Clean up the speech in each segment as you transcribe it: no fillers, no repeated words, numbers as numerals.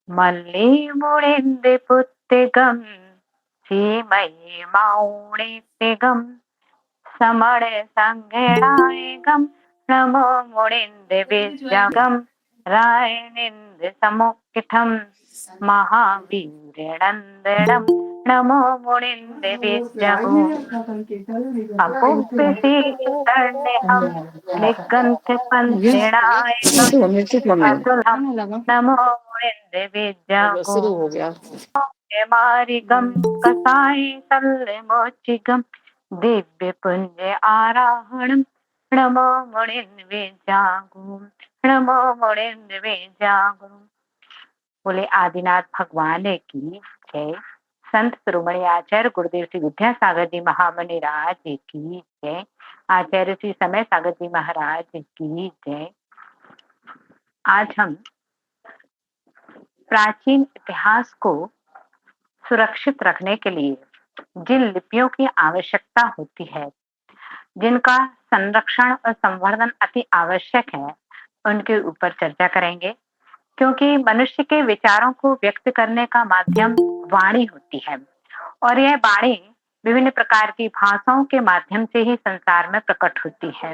మళ్ళీ ముడింది పుత్తిగం సీమయి మౌణితిగం సమడే సంగెడాయగం నమో ముడింది విద్యగం రాయనింది సముఖితం మహావీర్యనందనం నమో ముడింది విద్యగు అపువ్యసి తన్నిహం నిగంతి పందిడాయకం అతులం నమో ముడింది విద్యగు शुरू हो गया। मारिगम कसाई तल्ले मोचिगम दिव्य पुण्य आराहणम नमो मुनिन्वे जागुम नमो मुनिन्वे जागुम। बोले आदिनाथ भगवान की जय। संत शिरोमणि आचार्य गुरुदेव श्री विद्यासागर जी महामणि राज की जय। आचार्य श्री समय सागर जी महाराज की जय। आज हम प्राचीन इतिहास को सुरक्षित रखने के लिए जिन लिपियों की आवश्यकता होती है, जिनका संरक्षण और संवर्धन अति आवश्यक है, उनके ऊपर चर्चा करेंगे। क्योंकि मनुष्य के विचारों को व्यक्त करने का माध्यम वाणी होती है और यह वाणी विभिन्न प्रकार की भाषाओं के माध्यम से ही संसार में प्रकट होती है।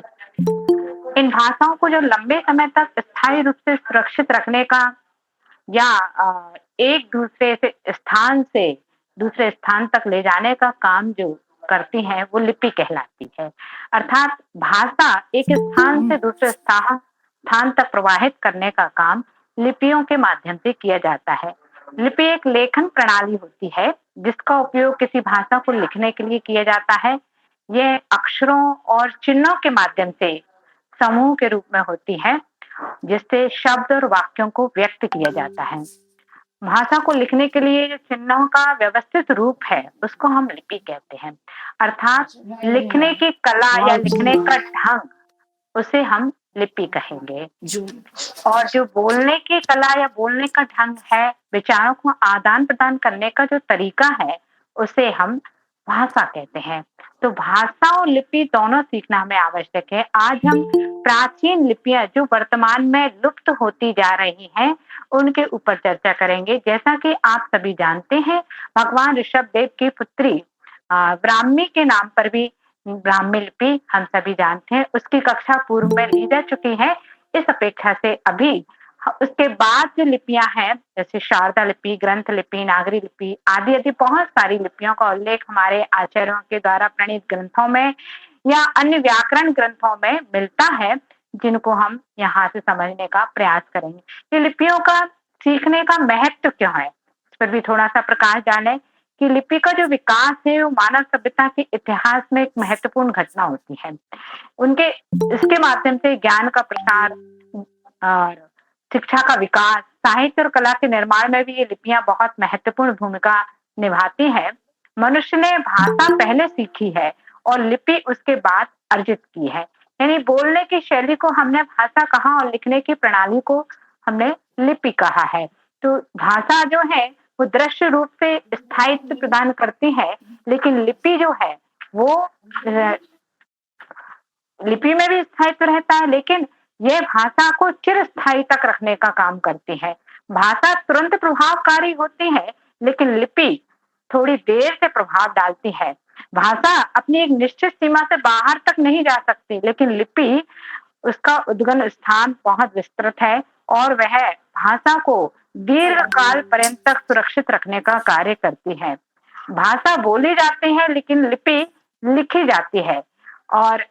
इन भाषाओं को जो लंबे समय तक स्थायी रूप से सुरक्षित रखने का या एक दूसरे से दूसरे स्थान तक ले जाने का काम जो करती है वो लिपि कहलाती है। अर्थात भाषा एक स्थान से दूसरे स्थान तक प्रवाहित करने का काम लिपियों के माध्यम से किया जाता है। लिपि एक लेखन प्रणाली होती है जिसका उपयोग किसी भाषा को लिखने के लिए किया जाता है। यह अक्षरों और चिन्हों के माध्यम से समूह के रूप में होती है जिससे शब्द और वाक्यों को व्यक्त किया जाता है। भाषा को लिखने के लिए जो चिन्हों का व्यवस्थित रूप है उसको हम लिपि कहते हैं। अर्थात लिखने की कला या लिखने का ढंग उसे हम लिपि कहेंगे। और जो बोलने की कला या बोलने का ढंग है, विचारों को आदान प्रदान करने का जो तरीका है उसे हम भाषा कहते हैं। तो भाषा और लिपि दोनों सीखना हमें आवश्यक है। आज हम प्राचीन लिपियां जो वर्तमान में लुप्त होती जा रही हैं उनके ऊपर चर्चा करेंगे। जैसा कि आप सभी जानते हैं, भगवान ऋषभ देव की पुत्री ब्राह्मी के नाम पर भी ब्राह्मी लिपि हम सभी जानते हैं, उसकी कक्षा पूर्व में ली जा चुकी है। इस अपेक्षा से अभी उसके बाद जो लिपियां हैं जैसे शारदा लिपि, ग्रंथ लिपि, नागरी लिपि आदि आदि बहुत सारी लिपियों का उल्लेख हमारे आचार्यों के द्वारा प्रणीत ग्रंथों में या अन्य व्याकरण ग्रंथों में मिलता है, जिनको हम यहाँ से समझने का प्रयास करेंगे। ये लिपियों का सीखने का महत्व क्यों है, इस पर भी थोड़ा सा प्रकाश डालें कि लिपि का जो विकास है वो मानव सभ्यता के इतिहास में एक महत्वपूर्ण घटना होती है। उनके इसके माध्यम से ज्ञान का प्रसार और शिक्षा का विकास, साहित्य और कला के निर्माण में भी ये लिपियां बहुत महत्वपूर्ण भूमिका निभाती है। मनुष्य ने भाषा पहले सीखी है और लिपि उसके बाद अर्जित की है। यानी बोलने की शैली को हमने भाषा कहा और लिखने की प्रणाली को हमने लिपि कहा है। तो भाषा जो है वो दृश्य रूप से स्थायित्व प्रदान करती है, लेकिन लिपि जो है वो लिपि में भी स्थायित्व रहता है, लेकिन यह भाषा को चिरस्थायी तक रखने का काम करती है। भाषा तुरंत प्रभावकारी होती है, लेकिन लिपि थोड़ी देर से प्रभाव डालती है। भाषा अपनी एक निश्चित सीमा से बाहर तक नहीं जा सकती, लेकिन लिपि उसका उद्गम स्थान बहुत विस्तृत है और वह भाषा को दीर्घ काल पर्यंत तक सुरक्षित रखने का कार्य करती है। भाषा बोली जाती है लेकिन लिपि लिखी जाती है और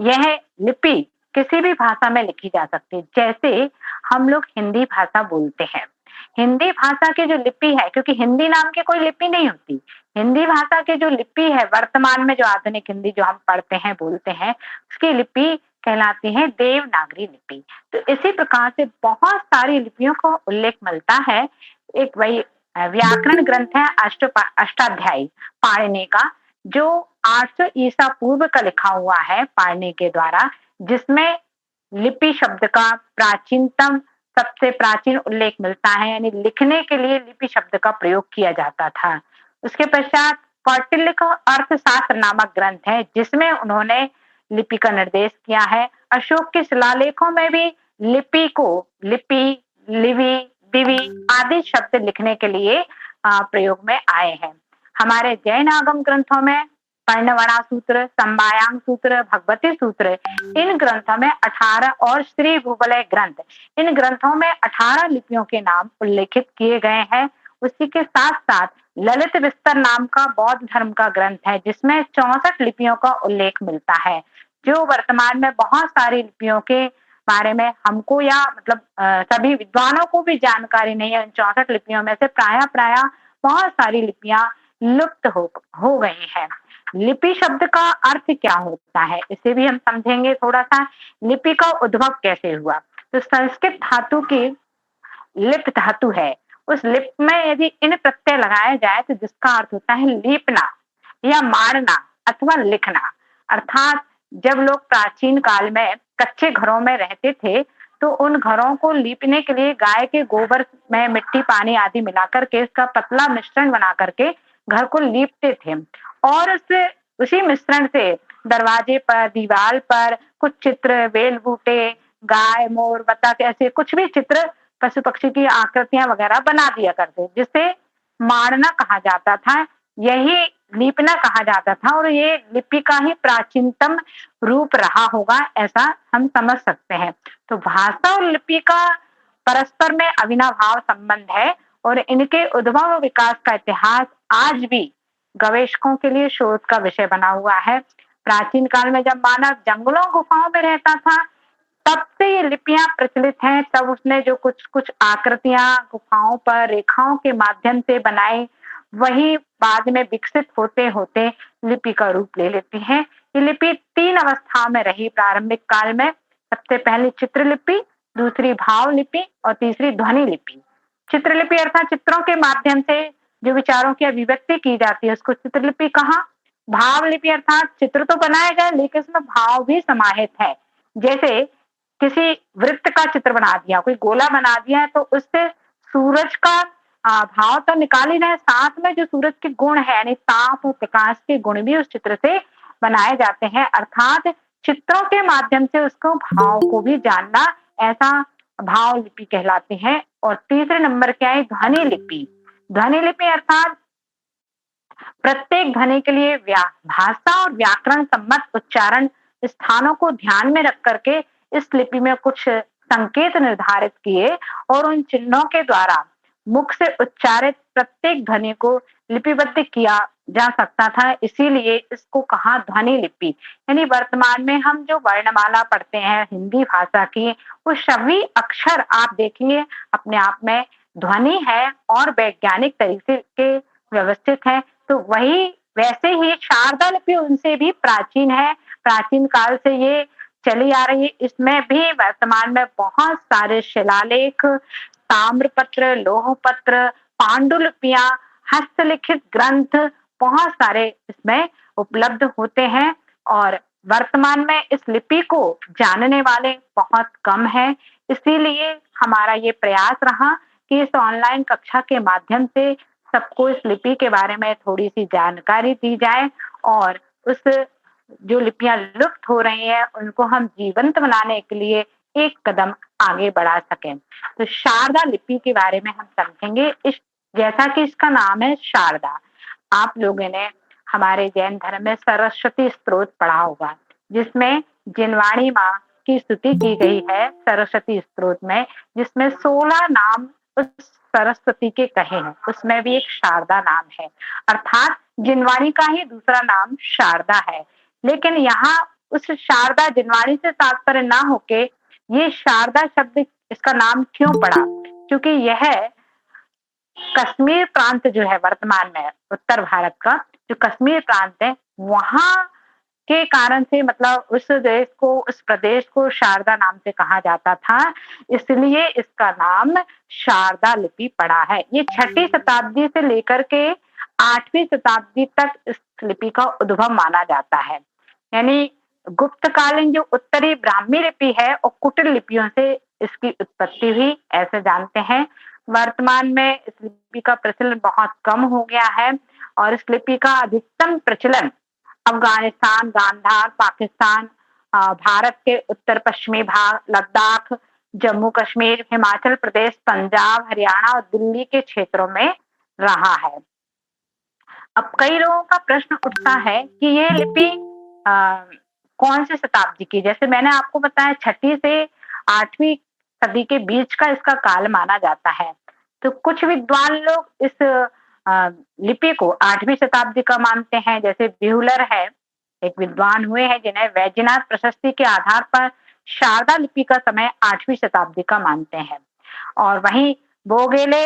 यह लिपि किसी भी भाषा में लिखी जा सकती है। जैसे हम लोग हिंदी भाषा बोलते हैं, हिंदी भाषा की जो लिपि है, क्योंकि हिंदी नाम की कोई लिपि नहीं होती, हिंदी भाषा की जो लिपि है वर्तमान में जो आधुनिक हिंदी जो हम पढ़ते हैं बोलते हैं उसकी लिपि कहलाती है देवनागरी लिपि। तो इसी प्रकार से बहुत सारी लिपियों को उल्लेख मिलता है। एक वही व्याकरण ग्रंथ है अष्टाध्यायी पाणिनि का, जो 800 ईसा पूर्व का लिखा हुआ है पाणिनि के द्वारा, जिसमें लिपि शब्द का प्राचीनतम सबसे प्राचीन उल्लेख मिलता है। यानी लिखने के लिए लिपि शब्द का प्रयोग किया जाता था। उसके पश्चात कौटिल्य का अर्थशास्त्र नामक ग्रंथ है जिसमें उन्होंने लिपि का निर्देश किया है। अशोक के शिलालेखों में भी लिपि को लिपि, लिवि, दिवी आदि शब्द लिखने के लिए प्रयोग में आए हैं। हमारे जैन आगम ग्रंथों में पर्णवणा सूत्र, संबायांग सूत्र, भगवती सूत्र, इन ग्रंथों में 18 और श्री भूवलय ग्रंथ, इन ग्रंथों में 18 लिपियों के नाम उल्लेखित किए गए हैं। उसी के साथ साथ ललित विस्तर नाम का बौद्ध धर्म का ग्रंथ है, जिसमें 64 लिपियों का उल्लेख मिलता है। जो वर्तमान में बहुत सारी लिपियों के बारे में हमको या मतलब सभी विद्वानों को भी जानकारी नहीं है। इन 64 लिपियों में से प्राय बहुत सारी लिपियां लुप्त हो गई हैं। लिपि शब्द का अर्थ क्या होता है, इसे भी हम समझेंगे थोड़ा सा। लिपि का उद्भव कैसे हुआ? तो संस्कृत धातु की लिप धातु है, उस लिप में यदि इन प्रत्यय लगाया जाए तो जिसका अर्थ होता है लीपना या मारना अथवा लिखना। अर्थात जब लोग प्राचीन काल में कच्चे घरों में रहते थे तो उन घरों को लीपने के लिए गाय के गोबर में मिट्टी पानी आदि मिलाकर के इसका पतला मिश्रण बना करके घर को लीपते थे और उसी मिश्रण से दरवाजे पर, दीवार पर कुछ चित्र, बेल बूटे, गाय, मोर, बतख, ऐसे कुछ भी चित्र, पशु पक्षी की आकृतियां वगैरह बना दिया करते, जिसे मारना कहा जाता था, यही लीपना कहा जाता था और ये लिपि का ही प्राचीनतम रूप रहा होगा, ऐसा हम समझ सकते हैं। तो भाषा और लिपि का परस्पर में अविनाभाव संबंध है और इनके उद्भव और विकास का इतिहास आज भी गवेषकों के लिए शोध का विषय बना हुआ है। प्राचीन काल में जब मानव जंगलों गुफाओं में रहता था तब से ये लिपियां प्रचलित हैं। तब उसने जो कुछ कुछ आकृतियां गुफाओं पर रेखाओं के माध्यम से बनाई, वही बाद में विकसित होते होते लिपि का रूप ले लेती है। ये लिपि 3 अवस्थाओं में रही प्रारंभिक काल में। सबसे पहली चित्रलिपि, दूसरी भाव लिपि और तीसरी ध्वनि लिपि। चित्रलिपि अर्थात चित्रों के माध्यम से जो विचारों की अभिव्यक्ति की जाती है उसको चित्रलिपि कहा। भाव लिपि अर्थात चित्र तो बनाया गया लेकिन उसमें भाव भी समाहित है। जैसे किसी वृत्त का चित्र बना दिया, कोई गोला बना दिया है तो उससे सूरज का भाव तो निकाल ही रहे, साथ में जो सूरज के गुण है यानी ताप और प्रकाश के गुण भी उस चित्र से बनाए जाते हैं। अर्थात चित्रों के माध्यम से उसको भाव को भी जानना, ऐसा भाव लिपि कहलाती है। और तीसरे नंबर क्या है? ध्वनि लिपि। ध्वनि लिपि अर्थात प्रत्येक ध्वनि के लिए भाषा और व्याकरण सम्मत उच्चारण स्थानों को ध्यान में रख करके इस लिपि में कुछ संकेत निर्धारित किए और उन चिन्हों के द्वारा मुख से उच्चारित प्रत्येक ध्वनि को लिपिबद्ध किया जा सकता था, इसीलिए इसको कहा ध्वनि लिपि। यानी वर्तमान में हम जो वर्णमाला पढ़ते हैं हिंदी भाषा की, वो सभी अक्षर आप देखिए अपने आप में ध्वनि है और वैज्ञानिक तरीके के व्यवस्थित है। तो वही वैसे ही शारदा लिपि उनसे भी प्राचीन है, प्राचीन काल से ये चली आ रही है। इसमें भी वर्तमान में बहुत सारे शिलालेख, ताम्रपत्र, लोहपत्र, पांडुलिपियां, हस्तलिखित ग्रंथ बहुत सारे इसमें उपलब्ध होते हैं और वर्तमान में इस लिपि को जानने वाले बहुत कम हैं। इसीलिए हमारा ये प्रयास रहा कि इस ऑनलाइन कक्षा के माध्यम से सबको इस लिपि के बारे में थोड़ी सी जानकारी दी जाए और उस जो लिपियां लुप्त हो रही हैं उनको हम जीवंत बनाने के लिए एक कदम आगे बढ़ा सकें। तो शारदा लिपि के बारे में हम समझेंगे। इस जैसा कि इसका नाम है शारदा, आप लोगों ने हमारे जैन धर्म में सरस्वती स्तोत्र पढ़ा होगा, जिसमें जिनवाणी माँ की स्तुति की गई है सरस्वती स्तोत्र में, जिसमें 16 नाम उस सरस्वती के कहे हैं, उसमें भी एक शारदा नाम है। अर्थात जिनवाणी का ही दूसरा नाम शारदा है। लेकिन यहाँ उस शारदा जिनवाणी से तात्पर्य ना होके ये शारदा शब्द इसका नाम क्यों पड़ा? क्योंकि यह कश्मीर प्रांत जो है वर्तमान में उत्तर भारत का जो कश्मीर प्रांत है वहां के कारण से मतलब उस देश को, उस प्रदेश को शारदा नाम से कहा जाता था, इसलिए इसका नाम शारदा लिपि पड़ा है। ये 6वीं शताब्दी से लेकर के 8वीं शताब्दी तक इस लिपि का उद्भव माना जाता है। यानी गुप्तकालीन जो उत्तरी ब्राह्मी लिपि है और कुटिल लिपियों से इसकी उत्पत्ति हुई, ऐसे जानते हैं। वर्तमान में इस लिपि का प्रचलन बहुत कम हो गया है और इस लिपि का अधिकतम प्रचलन अफगानिस्तान, गांधार, पाकिस्तान, भारत के उत्तर पश्चिमी भाग, लद्दाख, जम्मू कश्मीर, हिमाचल प्रदेश, पंजाब, हरियाणा और दिल्ली के क्षेत्रों में रहा है। अब कई लोगों का प्रश्न उठता है कि ये लिपि कौन सी शताब्दी की, जैसे मैंने आपको बताया 6वीं से 8वीं सदी के बीच का इसका काल माना जाता है। तो कुछ विद्वान लोग इस लिपि को 8वीं शताब्दी का मानते हैं, जैसे ब्यूलर है, एक विद्वान हुए हैं जिन्हें वैजनाथ प्रशस्ति के आधार पर शारदा लिपि का समय 8वीं शताब्दी का मानते हैं। और वहीं बोगेले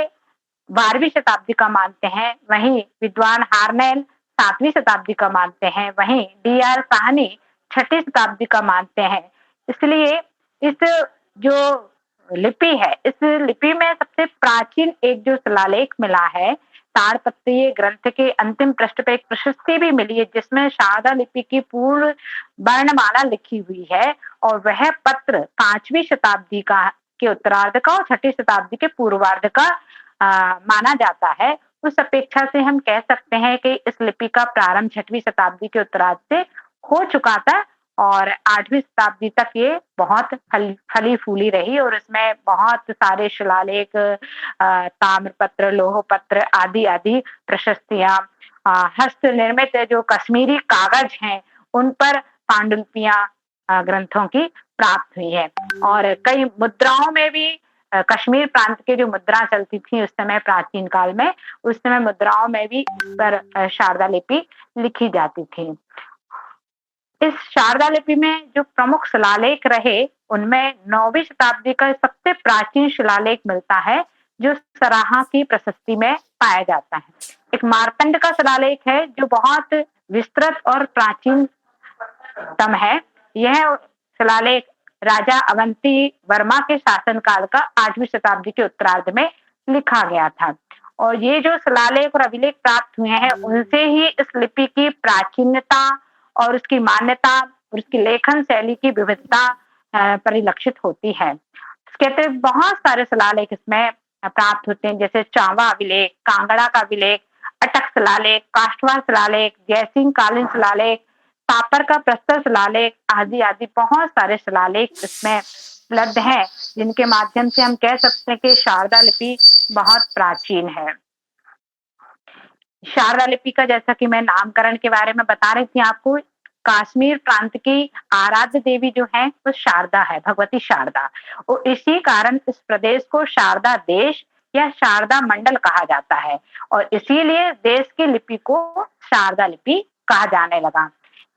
12वीं शताब्दी का मानते हैं, वहीं विद्वान हार्नेल 7वीं शताब्दी का मानते हैं, वहीं डी.आर. साहनी 6ठी शताब्दी का मानते हैं। इसलिए इस जो लिपि है, इस लिपि में सबसे प्राचीन एक जो शिलालेख मिला है, ताड़पत्रीय ग्रंथ के अंतिम पृष्ठ पे एक प्रशस्ति भी मिली है जिसमें शारदा लिपि की पूर्ण वर्णमाला लिखी हुई है, और वह पत्र 5वीं शताब्दी का के उत्तरार्ध का और 6ठी शताब्दी के पूर्वार्ध का माना जाता है। उस अपेक्षा से हम कह सकते हैं कि इस लिपि का प्रारंभ 6वीं शताब्दी के उत्तरार्ध से हो चुका था और 8वीं शताब्दी तक ये बहुत फली फूली रही और इसमें बहुत सारे शिलालेख, ताम्रपत्र, लोहपत्र आदि आदि प्रशस्तियां, हस्त निर्मित जो कश्मीरी कागज हैं उन पर पांडुलिपियां ग्रंथों की प्राप्त हुई है। और कई मुद्राओं में भी कश्मीर प्रांत के जो मुद्रा चलती थी उस समय प्राचीन काल में, उस समय मुद्राओं में भी पर शारदा लिपि लिखी जाती थी। इस शारदा लिपि में जो प्रमुख शिलालेख रहे उनमें 9वीं शताब्दी का सबसे प्राचीन शिलालेख मिलता है जो सराहा की प्रशस्ति में पाया जाता है। एक मार्तंड का शिलालेख है जो बहुत विस्तृत और प्राचीनतम है। यह शिलालेख राजा अवंती वर्मा के शासनकाल का 8वीं शताब्दी के उत्तरार्ध में लिखा गया था। और ये जो शिलालेख और अभिलेख प्राप्त हुए हैं उनसे ही इस लिपि की प्राचीनता और उसकी मान्यता और उसकी लेखन शैली की विविधता परिलक्षित होती है। इसके अतिरिक्त बहुत सारे शिलालेख इसमें प्राप्त होते हैं, जैसे चावा अभिलेख, कांगड़ा का अभिलेख, अटक शिलालेख, काष्ठवार शिलालेख, जयसिंह कालीन शिलालेख, पापर का प्रस्तर शिलालेख आदि आदि बहुत सारे शिलालेख इसमें उपलब्ध हैं जिनके माध्यम से हम कह सकते हैं कि शारदा लिपि बहुत प्राचीन है। शारदा लिपि का जैसा कि मैं नामकरण के बारे में बता रही थी आपको, कश्मीर प्रांत की आराध्य देवी जो है वो शारदा है, भगवती शारदा। और इसी कारण इस प्रदेश को शारदा देश या शारदा मंडल कहा जाता है और इसीलिए देश की लिपि को शारदा लिपि कहा जाने लगा।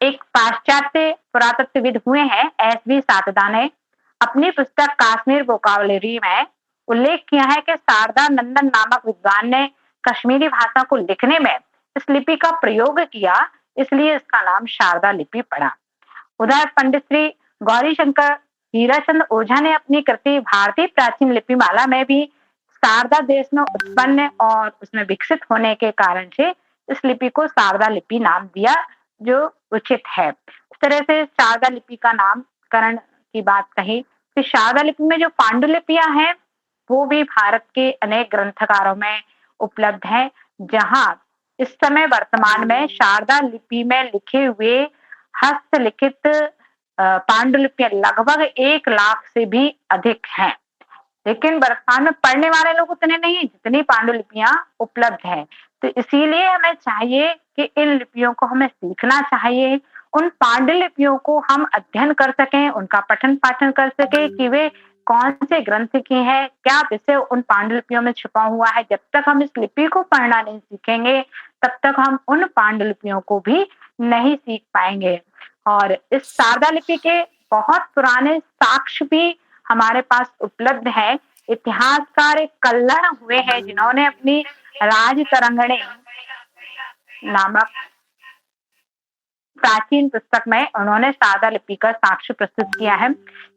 एक पाश्चात्य पुरातत्वविद हुए हैं एस.वी. सातदा ने अपनी पुस्तक कश्मीर वोकाबुलरी में उल्लेख किया है कि शारदा नंदन नामक विद्वान ने कश्मीरी भाषा को लिखने में इस लिपि का प्रयोग किया, इसलिए इसका नाम शारदा लिपि पड़ा। उधर पंडित श्री गौरी शंकर हीराचंद ओझा ने अपनी कृति भारतीय प्राचीन लिपि माला में भी शारदा देश में उत्पन्न और उसमें विकसित होने के कारण से इस लिपि को शारदा लिपि नाम दिया, जो उचित है। इस तरह से शारदा लिपि का नामकरण की बात कही। तो शारदा लिपि में जो पांडुलिपियां हैं वो भी भारत के अनेक ग्रंथकारों में उपलब्ध हैं, जहां इस समय वर्तमान में शारदा लिपि में लिखे हुए हस्तलिखित पांडुलिपियां लगभग 1 लाख से भी अधिक हैं। लेकिन वर्तमान में पढ़ने वाले लोग उतने नहीं हैं जितनी पांडुलिपियां उपलब्ध हैं। तो इसीलिए हमें चाहिए कि इन लिपियों को हमें सीखना चाहिए, उन पांडुलिपियों को हम अध्ययन कर सकें, उनका पठन पाठन कर सकें कि वे कौन से ग्रंथ की है, क्या विषय उन पांडुलिपियों में छुपा हुआ है। जब तक हम इस लिपि को पढ़ना नहीं सीखेंगे तब तक हम उन पांडुलिपियों को भी नहीं सीख पाएंगे। और इस शारदा लिपि के बहुत पुराने साक्ष्य भी हमारे पास उपलब्ध है। इतिहासकार एक कल्लण हुए हैं जिन्होंने अपनी राज तरंगणी नामक प्राचीन पुस्तक में उन्होंने शारदा लिपि का साक्ष्य प्रस्तुत किया है।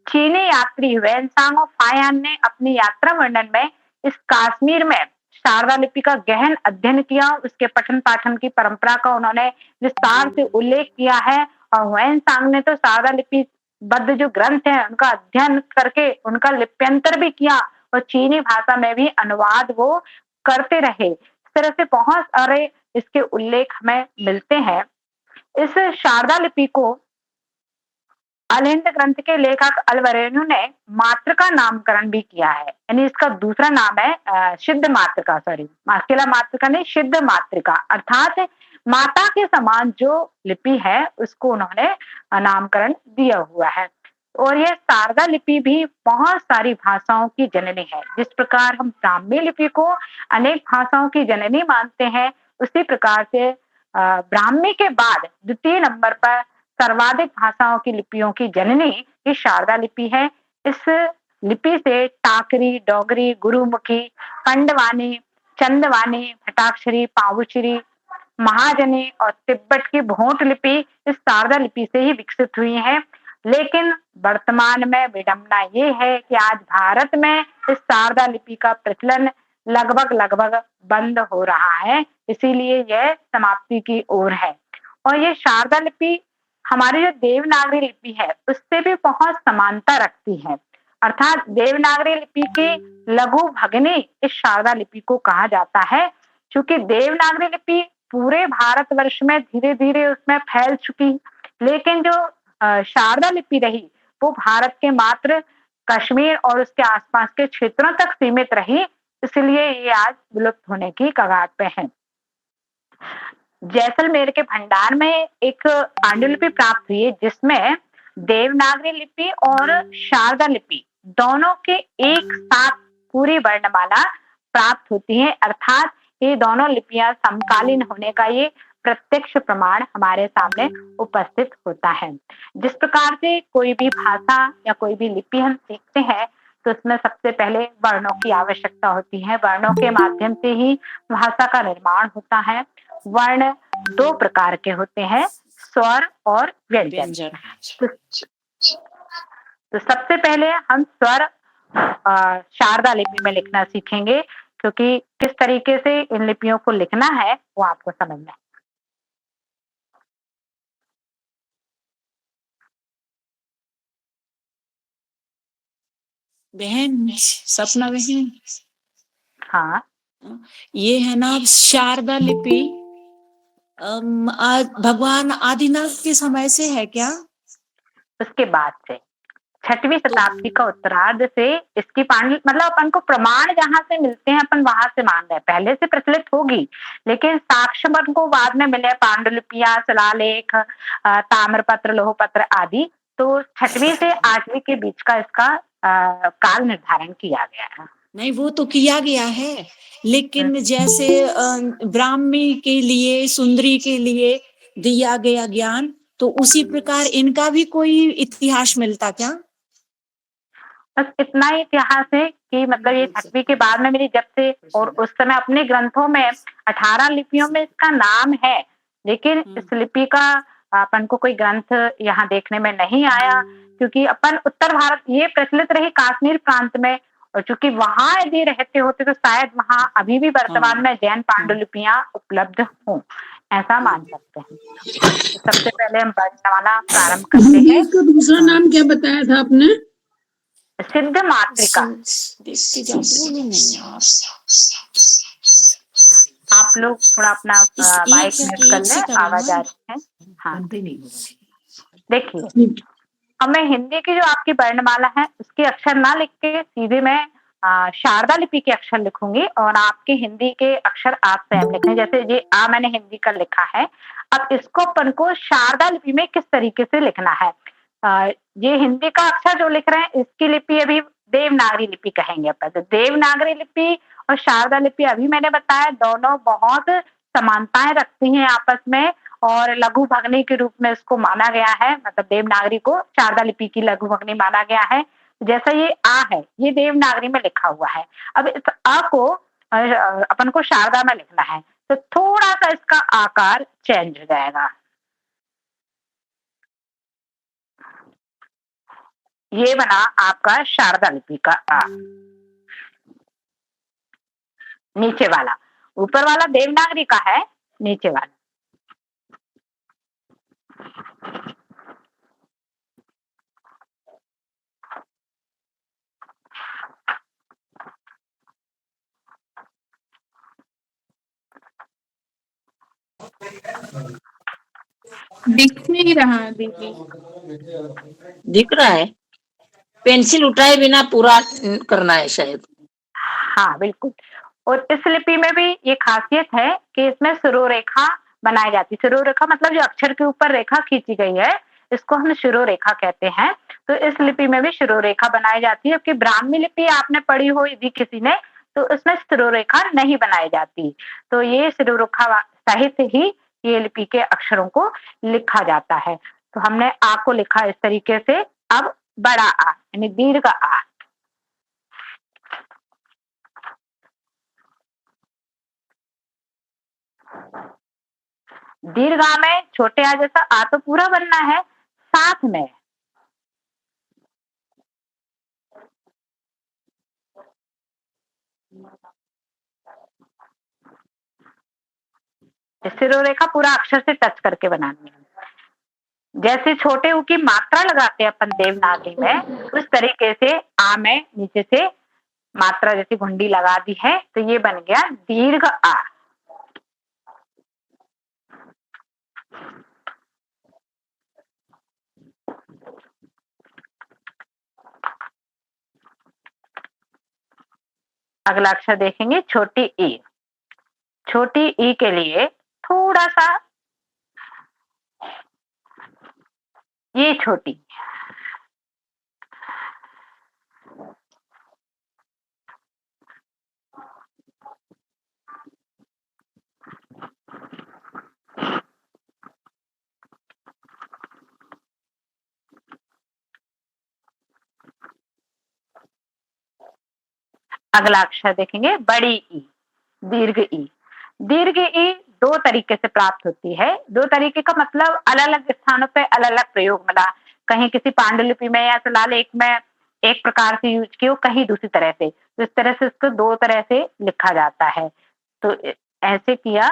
चीनी यात्री वेनसांग और फायान ने अपनी यात्रा वर्णन में इस कश्मीर में शारदा लिपि का गहन अध्ययन किया, उसके पठन पाठन की परंपरा का उन्होंने विस्तार से उल्लेख किया है। और वेनसांग ने तो शारदा लिपि बद्ध जो ग्रंथ है उनका अध्ययन करके उनका लिप्यंतर भी किया और चीनी भाषा में भी अनुवाद वो करते रहे। इस तरह से बहुत सारे इसके उल्लेख हमें मिलते हैं। इस शारदा लिपि को अलहिंद ग्रंथ के लेखक अलवरेणु ने मातृका नामकरण भी किया है, यानी इसका दूसरा नाम है सिद्ध मातृका, सॉरी अकेला मातृका नहीं, सिद्ध मातृका, अर्थात माता के समान जो लिपि है उसको उन्होंने नामकरण दिया हुआ है। और ये शारदा लिपि भी बहुत सारी भाषाओं की जननी है। जिस प्रकार हम ब्राह्मी लिपि को अनेक भाषाओं की जननी मानते हैं, उसी प्रकार से ब्राह्मी के बाद द्वितीय नंबर पर सर्वाधिक भाषाओं की लिपियों की जननी ये शारदा लिपि है। इस लिपि से टाकरी, डोगरी, गुरुमुखी, खंडवानी, चंदवानी, भटाक्षरी, पावुचरी, महाजनी और तिब्बत की भोट लिपि इस शारदा लिपि से ही विकसित हुई है। लेकिन वर्तमान में विडंबना ये है कि आज भारत में इस शारदा लिपि का प्रचलन लगभग लगभग बंद हो रहा है, इसीलिए यह समाप्ति की ओर है। और ये शारदा लिपि हमारी जो देवनागरी लिपि है उससे भी बहुत समानता रखती है, अर्थात देवनागरी लिपि की लघु भगिनी इस शारदा लिपि को कहा जाता है। क्योंकि देवनागरी लिपि पूरे भारतवर्ष में धीरे धीरे उसमें फैल चुकी, लेकिन जो शारदा लिपि रही वो भारत के मात्र कश्मीर और उसके आसपास के क्षेत्रों तक सीमित रही, इसलिए ये आज विलुप्त होने की कगार पे है। जैसलमेर के भंडार में एक पांडुलिपि प्राप्त हुई है जिसमें देवनागरी लिपि और शारदा लिपि दोनों के एक साथ पूरी वर्णमाला प्राप्त होती है, अर्थात ये दोनों लिपियां समकालीन होने का ये प्रत्यक्ष प्रमाण हमारे सामने उपस्थित होता है। जिस प्रकार से कोई भी भाषा या कोई भी लिपि हम सीखते हैं तो उसमें सबसे पहले वर्णों की आवश्यकता होती है। वर्णों के माध्यम से ही भाषा का निर्माण होता है। वर्ण दो प्रकार के होते हैं, स्वर और व्यंजन। तो सबसे पहले हम स्वर शारदा लिपि में लिखना सीखेंगे, क्योंकि किस तरीके से इन लिपियों को लिखना है वो आपको समझना है। बहन, सपना बहन, हाँ, ये है ना शारदा लिपि भगवान आदिनाथ के समय से है क्या? उसके बाद से 6वीं शताब्दी का उत्तरार्ध से इसकी मतलब अपन को प्रमाण जहां से मिलते हैं अपन वहां से मान रहे हैं। पहले से प्रचलित होगी, लेकिन साक्ष्य अपन को बाद में मिले, पांडुलिपियां, शिलालेख, ताम्रपत्र, लोहपत्र आदि। तो 6वीं से 8वीं के बीच का इसका काल निर्धारण किया गया है। नहीं, वो तो किया गया है, लेकिन जैसे ब्राह्मी के लिए, सुंदरी के लिए दिया गया ज्ञान, तो उसी प्रकार इनका भी कोई इतिहास मिलता क्या? बस इतना ही इतिहास है कि मतलब ये 6वीं के बाद में मेरी जब से, और उस समय अपने ग्रंथों में 18 लिपियों में इसका नाम है, लेकिन इस लिपि का अपन को कोई ग्रंथ यहाँ देखने में नहीं आया, क्योंकि अपन उत्तर भारत ये प्रचलित रही कश्मीर प्रांत में, और चूंकि वहां यदि रहते होते तो शायद वहां अभी भी वर्तमान में जैन पांडुलिपियां उपलब्ध हों, ऐसा मान सकते हैं। तो सबसे पहले हम वर्णमाला प्रारंभ करते हैं। इसका दूसरा नाम क्या बताया था आपने? सिद्ध मातृका। आप लोग थोड़ा अपना माइक म्यूट कर लें, आवाज आ रही है। हाँ, देखिए, अब मैं हिंदी की जो आपकी वर्णमाला है उसके अक्षर ना लिख के सीधे मैं शारदा लिपि के अक्षर लिखूंगी, और आपके हिंदी के अक्षर आप स्वयं लिखें। जैसे ये मैंने हिंदी का लिखा है, अब इसको अपन को शारदा लिपि में किस तरीके से लिखना है। ये हिंदी का अक्षर जो लिख रहे हैं इसकी लिपि अभी देवनागरी लिपि कहेंगे अपन। तो देवनागरी लिपि और शारदा लिपि अभी मैंने बताया दोनों बहुत समानताएं रखती हैं आपस में, और लघु भगनी के रूप में इसको माना गया है। मतलब देवनागरी को शारदा लिपि की लघु भगनी माना गया है। जैसा ये आ है ये देवनागरी में लिखा हुआ है, अब इस आ को अपन को शारदा में लिखना है, तो थोड़ा सा इसका आकार चेंज हो जाएगा। ये बना आपका शारदा लिपि का आ। नीचे वाला, ऊपर वाला देवनागरी का है, नीचे वाला दिख नहीं रहा दीदी। दिख रहा है, पेंसिल उठाए बिना पूरा करना है शायद। हाँ बिल्कुल। और इस लिपि में भी ये खासियत है कि इसमें शिरोरेखा बनाई जाती है। शिरोरेखा मतलब जो अक्षर के ऊपर रेखा खींची गई है, इसको हम शिरोरेखा कहते हैं। तो इस लिपि में भी शिरोरेखा बनाई जाती है, जबकि ब्राह्मी लिपि आपने पढ़ी हो यदि किसी ने, तो इसमें शिरोरेखा नहीं बनाई जाती। तो ये शिरोरेखा सहित ही ये लिपि के अक्षरों को लिखा जाता है। तो हमने आ को लिखा इस तरीके से। अब बड़ा आ यानी दीर्घ आ। दीर्घ आ में छोटे आ जैसा आ तो पूरा बनना है, साथ में शिरोरेखा पूरा अक्षर से टच करके बनानी है। जैसे छोटे ऊ की मात्रा लगाते हैं अपन देवनागरी में, उस तरीके से आ में नीचे से मात्रा जैसी घुंडी लगा दी है, तो ये बन गया दीर्घ आ। अगला अक्षर देखेंगे छोटी ई। छोटी ई के लिए थोड़ा सा ये छोटी, अगला अक्षर देखेंगे बड़ी ई, दीर्घ ई। दीर्घ ई दो तरीके से प्राप्त होती है। दो तरीके का मतलब अलग अलग स्थानों पे अलग अलग प्रयोग मिला। कहीं किसी पांडुलिपि में या फिलहाल एक में एक प्रकार से यूज की हो, कहीं दूसरी तरह से। तो इस तरह से इसको दो तरह से लिखा जाता है। तो ऐसे किया।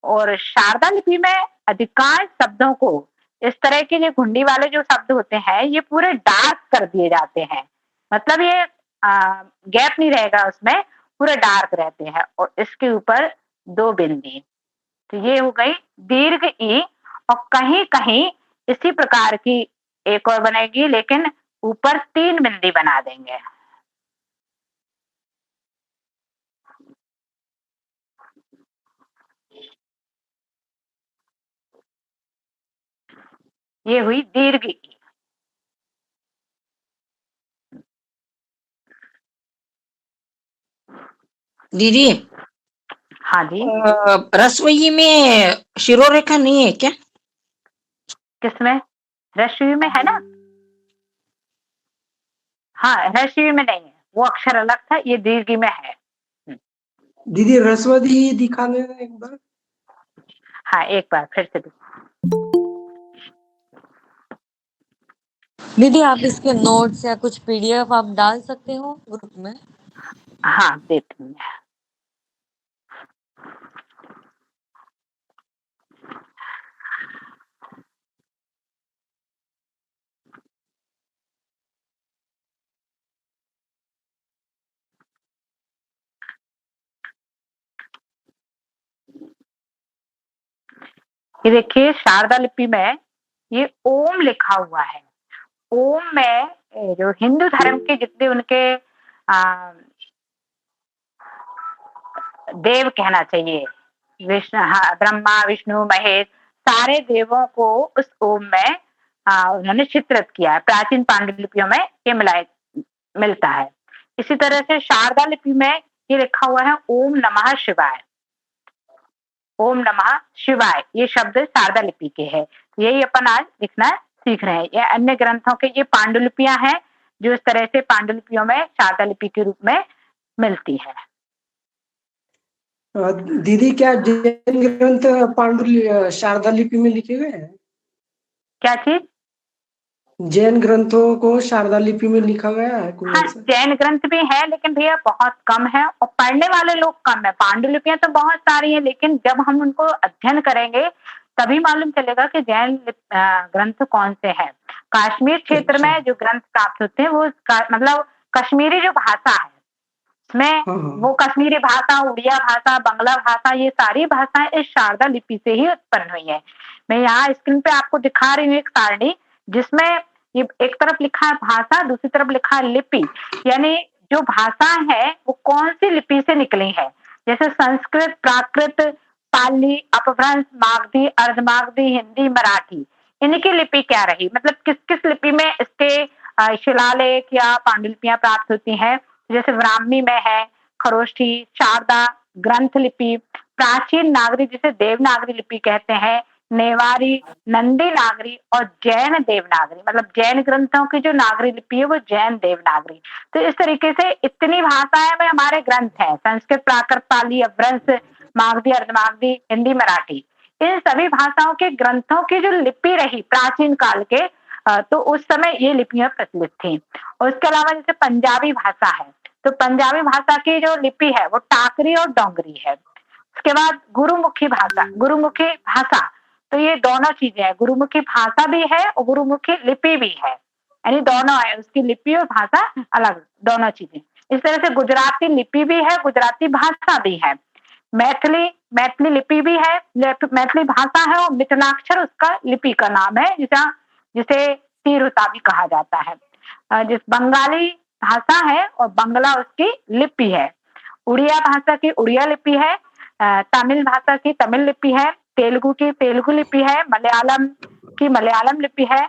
और शारदा लिपि में अधिकांश शब्दों को इस तरह के जो घुंडी वाले जो शब्द होते हैं, ये पूरे डार्क कर दिए जाते हैं। मतलब ये गैप नहीं रहेगा उसमें, पूरे डार्क रहते हैं। और इसके ऊपर दो बिंदी। तो ये हो गई दीर्घ ई। और कहीं कहीं इसी प्रकार की एक और बनेगी, लेकिन ऊपर तीन बिंदी बना देंगे। ये हुई दीर्घ ई। दीदी हाँ जी। रसोई में शिरोरेखा नहीं है क्या? किसमें? रश्मि में है ना। हाँ, रश्मि में नहीं है, वो अक्षर अलग था, ये दीर्घ में है। दीदी रस्वती दिखा देना एक बार। हाँ, एक बार फिर से दीदी आप इसके नोट्स या कुछ पीडीएफ आप डाल सकते हो ग्रुप में? हाँ देती हूँ। ये देखिए शारदा लिपि में ये ओम लिखा हुआ है। ओम में जो हिंदू धर्म के जितने उनके देव कहना चाहिए, विष्णु, ब्रह्मा विष्णु महेश, सारे देवों को उस ओम में उन्होंने चित्रित किया है। प्राचीन पांडुलिपियों में ये मिलता है। इसी तरह से शारदा लिपि में ये लिखा हुआ है ओम नमः शिवाय। ओम नमः शिवाय ये शब्द शारदा लिपि के हैं। यही अपन आज लिखना सीख रहे हैं। ये अन्य ग्रंथों के ये पांडुलिपियां हैं जो इस तरह से पांडुलिपियों में शारदा लिपि के रूप में मिलती है। दीदी क्या जैन ग्रंथ शारदा लिपि में लिखे गए हैं? क्या चीज? जैन ग्रंथों को शारदा लिपि में लिखा गया है कोई हाँ, ऐसा? जैन ग्रंथ भी है, लेकिन भैया बहुत कम है और पढ़ने वाले लोग कम है। पांडुलिपियां तो बहुत सारी हैं, लेकिन जब हम उनको अध्ययन करेंगे तभी मालूम चलेगा कि जैन ग्रंथ कौन से हैं। कश्मीर क्षेत्र में जो ग्रंथ प्राप्त होते हैं वो मतलब कश्मीरी जो भाषा है, इसमें हाँ हाँ वो कश्मीरी भाषा, उड़िया भाषा, बांग्ला भाषा, ये सारी भाषाएं इस शारदा लिपि से ही उत्पन्न हुई है। मैं यहाँ स्क्रीन पे आपको दिखा रही हूँ एक सारणी, जिसमें ये एक तरफ लिखा है भाषा, दूसरी तरफ लिखा है लिपि, यानी जो भाषा है वो कौन सी लिपि से निकली है। जैसे संस्कृत, प्राकृत, पाली, अपभ्रंश, मागधी, अर्धमागधी, हिंदी, मराठी, इनकी लिपि क्या रही, मतलब किस किस लिपि में इसके शिलालेख या पांडुलिपियां प्राप्त होती हैं। जैसे ब्राह्मी में है, खरोष्ठी, शारदा, ग्रंथ लिपि, प्राचीन नागरी जिसे देवनागरी लिपि कहते हैं, नेवारी, नंदी नागरी और जैन देवनागरी, मतलब जैन ग्रंथों की जो नागरी लिपि है वो जैन देवनागरी। तो इस तरीके से इतनी भाषाएं में हमारे ग्रंथ हैं, संस्कृत, प्राकृत, पाली, अपभ्रंश, मागधी, अर्धमागधी, हिंदी, मराठी, इन सभी भाषाओं के ग्रंथों की जो लिपि रही प्राचीन काल के, तो उस समय ये लिपियां प्रचलित थी। और इसके अलावा जैसे पंजाबी भाषा है, तो पंजाबी भाषा की जो लिपि है वो टाकरी और डोंगरी है। उसके बाद गुरुमुखी भाषा, गुरुमुखी भाषा, तो ये दोनों चीजें हैं, गुरुमुखी भाषा भी है और गुरुमुखी लिपि भी है, यानी दोनों है, उसकी लिपि और भाषा अलग, दोनों चीजें। इस तरह से गुजराती लिपि भी है, गुजराती भाषा भी है, मैथिली, मैथिली लिपि भी है, मैथिली भाषा है, और मिथिलाक्षर उसका लिपि का नाम है, जिसे तिरुता भी कहा जाता है। जिस बंगाली भाषा है और बंगला उसकी लिपि है, उड़िया भाषा की उड़िया लिपि है, तमिल भाषा की तमिल लिपि है, तेलुगु की तेलुगु लिपि है, मलयालम की मलयालम लिपि है,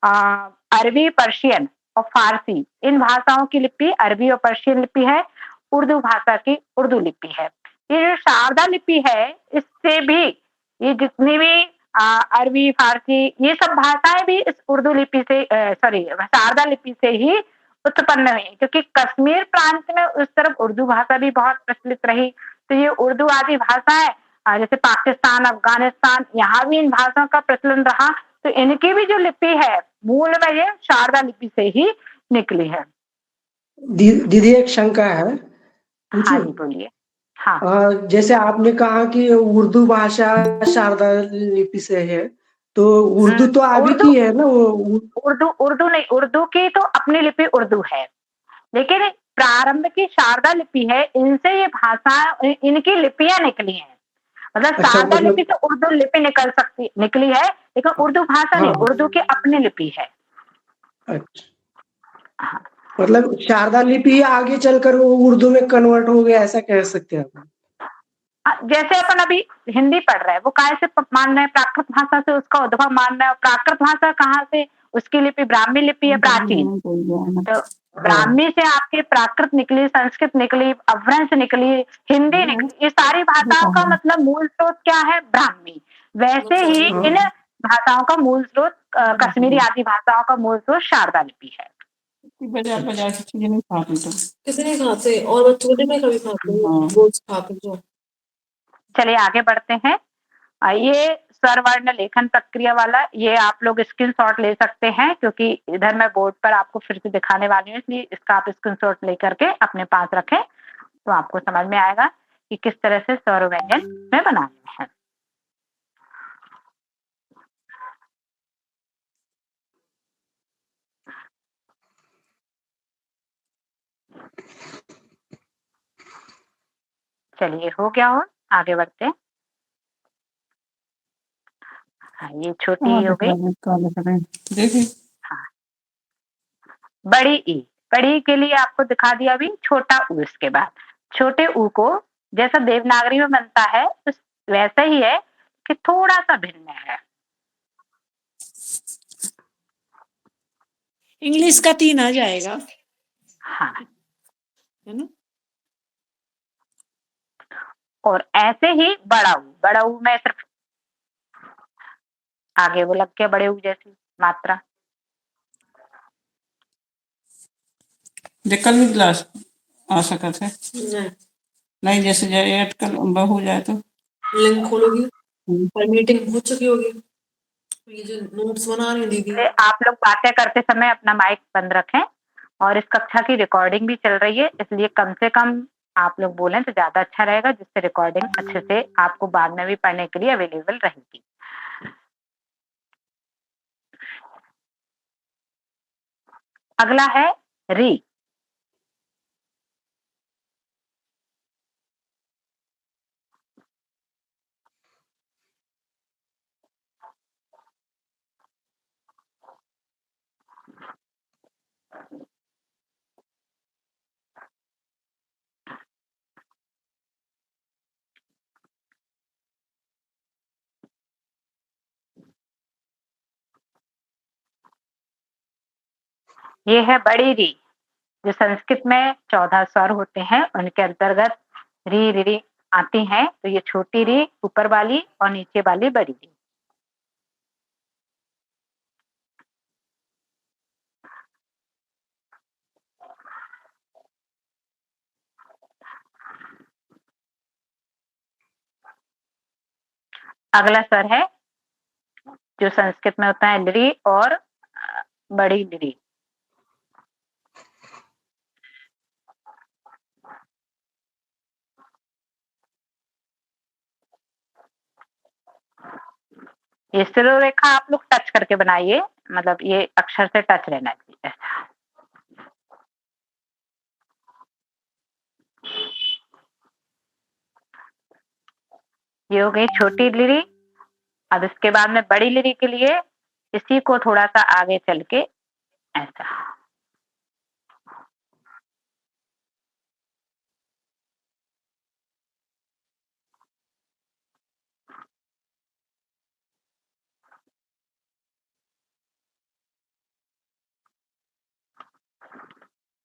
अरबी, पर्शियन और फारसी, इन भाषाओं की लिपि अरबी और पर्शियन लिपि है, उर्दू भाषा की उर्दू लिपि है। ये जो शारदा लिपि है, इससे भी ये जितनी भी अरबी, फारसी, ये सब भाषाएं भी इस उर्दू लिपि से, सॉरी, शारदा लिपि से ही उत्पन्न हुई, क्योंकि कश्मीर प्रांत में उस तरफ उर्दू भाषा भी बहुत प्रचलित रही, तो ये उर्दू आदि भाषाएं, जैसे पाकिस्तान, अफगानिस्तान, यहाँ भी इन भाषाओं का प्रचलन रहा, तो इनकी भी जो लिपि है मूल में ये शारदा लिपि से ही निकली है। दीदी एक शंका है, हाँ पूछूं? जी, बोलिए। हाँ। जैसे आपने कहा कि उर्दू भाषा शारदा लिपि से है, तो उर्दू तो अभी उर्दू, की है ना वो? उर्दू उर्दू नहीं, उर्दू की तो अपनी लिपि उर्दू है, लेकिन प्रारंभ की शारदा लिपि है, इनसे ये भाषा, इनकी लिपियां निकली हैं। मतलब अच्छा, शारदा लिपि मतलब से उर्दू लिपि निकली है, लेकिन उर्दू भाषा नहीं, हाँ, उर्दू की अपनी लिपि है। अच्छा, हाँ। मतलब शारदा लिपि आगे चलकर वो उर्दू में कन्वर्ट हो गया, ऐसा कह सकते हैं आप? जैसे अपन अभी हिंदी पढ़ रहे हैं, वो काय से मान रहे हैं, प्राकृत भाषा से उसका उद्भव मान रहे हैं, और प्राकृत भाषा कहाँ से, उसकी लिपि ब्राह्मी लिपि है, प्राचीन। तो हाँ, ब्राह्मी से आपकी प्राकृत निकली, संस्कृत निकली, अपभ्रंश निकली, हिंदी निकली, ये सारी भाषाओं का मतलब मूल स्रोत क्या है, ब्राह्मी। वैसे ही इन हाँ, भाषाओं का मूल स्रोत, कश्मीरी आदि भाषाओं का मूल स्रोत शारदा लिपि है। बाजार बाजार की चीजें नहीं खाते तो कितने खाते, और बच्चों में कभी खाते हैं, हाँ। रोज खाते जो। चलिए आगे बढ़ते हैं। ये स्वर वर्ण लेखन प्रक्रिया वाला, ये आप लोग स्क्रीनशॉट ले सकते हैं, क्योंकि इधर मैं बोर्ड पर आपको फिर से दिखाने वाली हूँ, इसलिए इसका आप स्क्रीनशॉट लेकर के अपने पास रखें, तो आपको समझ में आएगा कि किस तरह से स्वर व्यंजन में बनाने हैं। चलिए, हो गया, और आगे बढ़ते हैं। हाँ, ये छोटी हो गई। देखिए हाँ, बड़ी ई, बड़ी के लिए आपको दिखा दिया अभी, छोटा ऊ इसके बाद। छोटे ऊ को जैसा देवनागरी में बनता है उस वैसा ही है, कि थोड़ा सा भिन्न है। इंग्लिश का 3 आ जाएगा, हाँ, है ना? और ऐसे ही बड़ा ऊ में सिर्फ आगे वो लग गया बड़े ऊ जैसी मात्रा। जे कल भी क्लास आ सका थे नहीं, नहीं, जैसे जाए ऐड कल बहु जाए तो लिंक खोलोगी और मीटिंग हो चुकी होगी, ये जो नोट्स बना रही है दीदी। आप लोग बातें करते समय अपना माइक बंद रखें, और इस कक्षा की रिकॉर्डिंग भी चल रही है, इसलिए कम से कम आप लोग बोलें तो ज्यादा अच्छा रहेगा, जिससे रिकॉर्डिंग अच्छे से आपको बाद में भी पढ़ने के लिए अवेलेबल रहेगी। अगला है री। ये है बड़ी री, जो संस्कृत में 14 स्वर होते हैं उनके अंतर्गत री री री आती हैं। तो ये छोटी री ऊपर वाली और नीचे वाली बड़ी री। अगला स्वर है जो संस्कृत में होता है लरी और बड़ी लरी। ये शिरोरेखा आप लोग टच करके बनाइए, मतलब ये अक्षर से टच रहना चाहिए ऐसा। ये हो गई छोटी लिरी। अब इसके बाद में बड़ी लिरी के लिए इसी को थोड़ा सा आगे चल के ऐसा।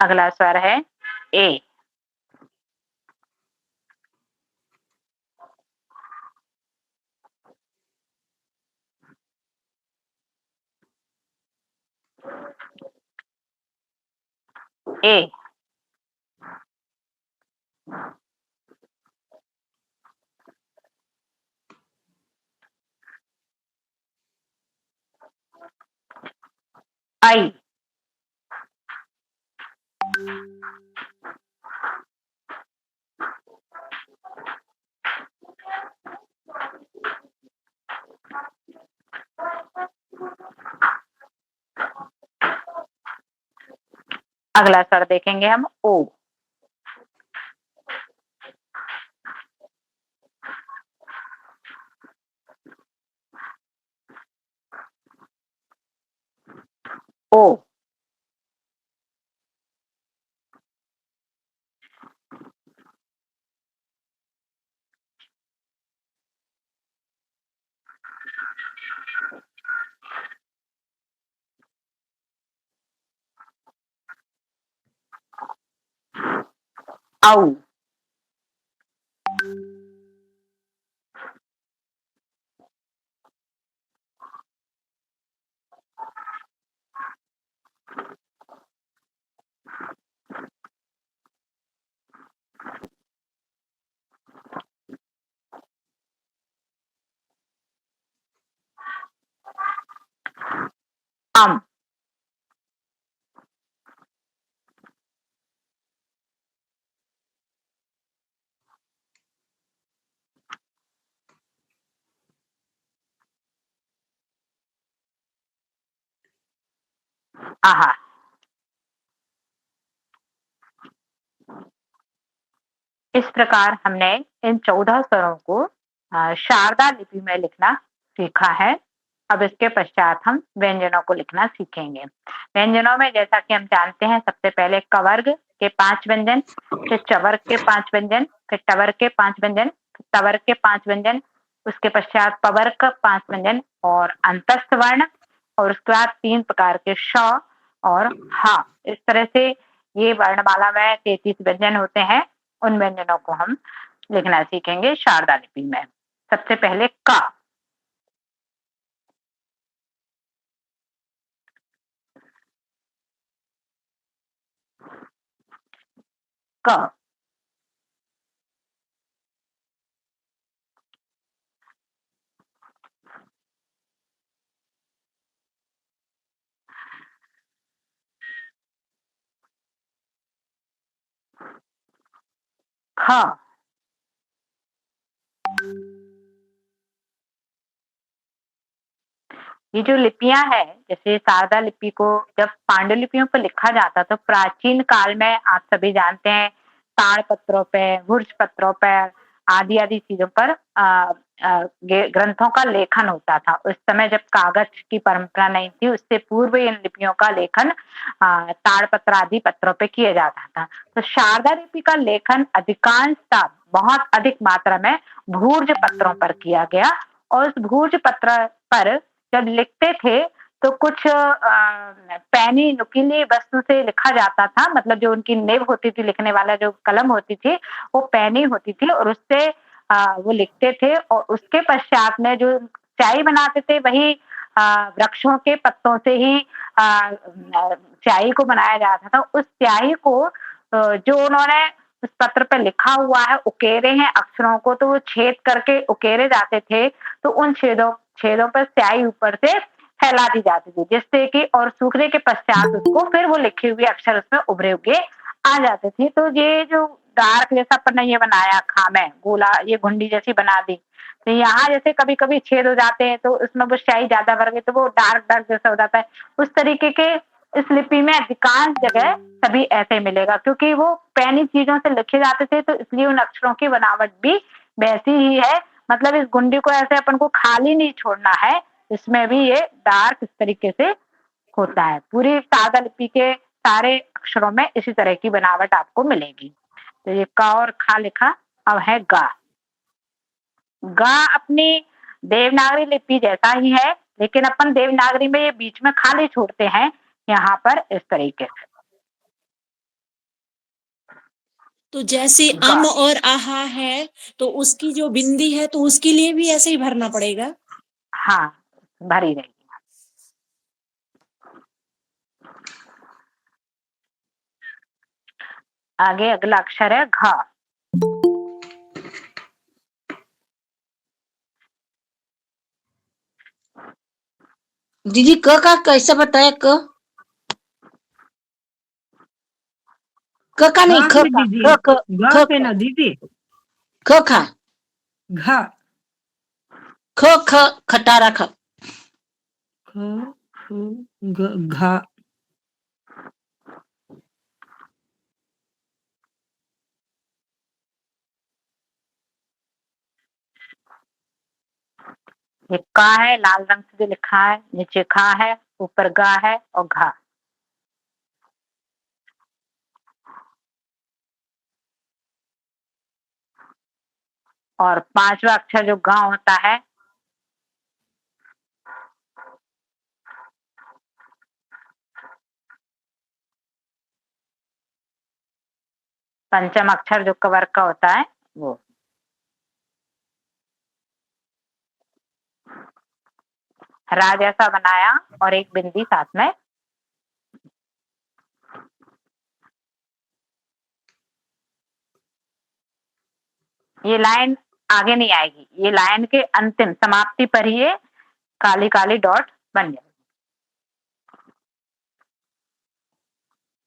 अगला स्वर है ए। ए। आई। अगला स्वर देखेंगे हम ओ। ओ। औ। अम। आहा। इस प्रकार हमने इन 14 स्वरों को शारदा लिपि में लिखना सीखा है। अब इसके पश्चात हम व्यंजनों को लिखना सीखेंगे। व्यंजनों में जैसा कि हम जानते हैं, सबसे पहले कवर्ग के 5 व्यंजन, फिर चवर्ग के 5 व्यंजन, फिर टवर्ग के 5 व्यंजन, फिर तवर्ग के 5 व्यंजन, उसके पश्चात पवर्ग का 5 व्यंजन और अंतस्थ वर्ण, और उसके बाद 3 प्रकार के श और हा। इस तरह से ये वर्णमाला में 33 व्यंजन होते हैं। उन व्यंजनों को हम लिखना सीखेंगे शारदा लिपि में। सबसे पहले का। क। ख। ये जो लिपियां हैं, जैसे शारदा लिपि को जब पांडुलिपियों पर लिखा जाता तो प्राचीन काल में आप सभी जानते हैं ताड़ पत्रों पे, भुर्ज पत्रों पर, आदि आदि चीजों पर ग्रंथों का लेखन होता था। उस समय जब कागज की परंपरा नहीं थी, उससे पूर्व इन लिपियों का लेखन ताड़ पत्र आदि पत्रों पे किया जाता था। तो शारदा लिपि का लेखन अधिकांशतः बहुत अधिक मात्रा में भूर्ज पत्रों पर किया गया, और उस भूर्ज पत्र पर जब लिखते थे तो कुछ पैनी नुकीली वस्तु से लिखा जाता था, मतलब जो उनकी निब होती थी, लिखने वाला जो कलम होती थी, वो पैनी होती थी और उससे वो लिखते थे और उसके पश्चात में जो स्याही बनाते थे वही वृक्षों के पत्तों से ही स्याही को बनाया जाता था। उस स्याही को जो उन्होंने उस पत्र पे लिखा हुआ है, उकेरे हैं अक्षरों को, तो वो छेद करके उकेरे जाते थे, तो उन छेदों छेदों पर स्याही ऊपर से फैला दी जाती थी, जिससे कि और सूखने के पश्चात उसको फिर वो लिखे हुए अक्षर उसमें उभरे हुए आ जाते थे। तो ये जो डार्क जैसा अपन ने ये बनाया खामे गोला, ये घुंडी जैसी बना दी, तो यहाँ जैसे कभी-कभी छेद हो जाते हैं तो उसमें वो स्याही ज़्यादा भर गई तो वो डार्क डार्क जैसा हो जाता है। उस तरीके के इस लिपि में अधिकांश जगह सभी ऐसे मिलेगा, क्योंकि वो पैनी चीज़ों से लिखे जाते थे, तो इसलिए उन अक्षरों की बनावट भी वैसी ही है। मतलब इस घुंडी को ऐसे अपन को खाली नहीं छोड़ना है, इसमें भी ये डार्क इस तरीके से होता है। पूरी सादा लिपि के सारे अक्षरों में इसी तरह की बनावट आपको मिलेगी। तो ये क और ख लिखा, अब है ग। ग अपनी देवनागरी लिपि जैसा ही है, लेकिन अपन देवनागरी में ये बीच में खाली छोड़ते हैं, यहाँ पर इस तरीके से। तो जैसे अम और आहा है, तो उसकी जो बिंदी है तो उसके लिए भी ऐसे ही भरना पड़ेगा। हाँ, भरी रहेगी। आगे अगला अक्षर है घ। दीदी क का कैसे बताया? क का नहीं, ख में का, दीदी ख ख ग ख पे ना दीदी, ख खा घ ख ख खटारा ख। ख ख ग घा। ये का है, लाल रंग से जो लिखा है, नीचे खा है, ऊपर गा है और घा। और पांचवा अक्षर जो गा होता है, पंचम अक्षर जो कवर का होता है वो। रा जैसा बनाया और एक बिंदी साथ में। ये लाइन आगे नहीं आएगी, ये लाइन के अंतिम समाप्ति पर ही ये काली काली डॉट बन जाएगी।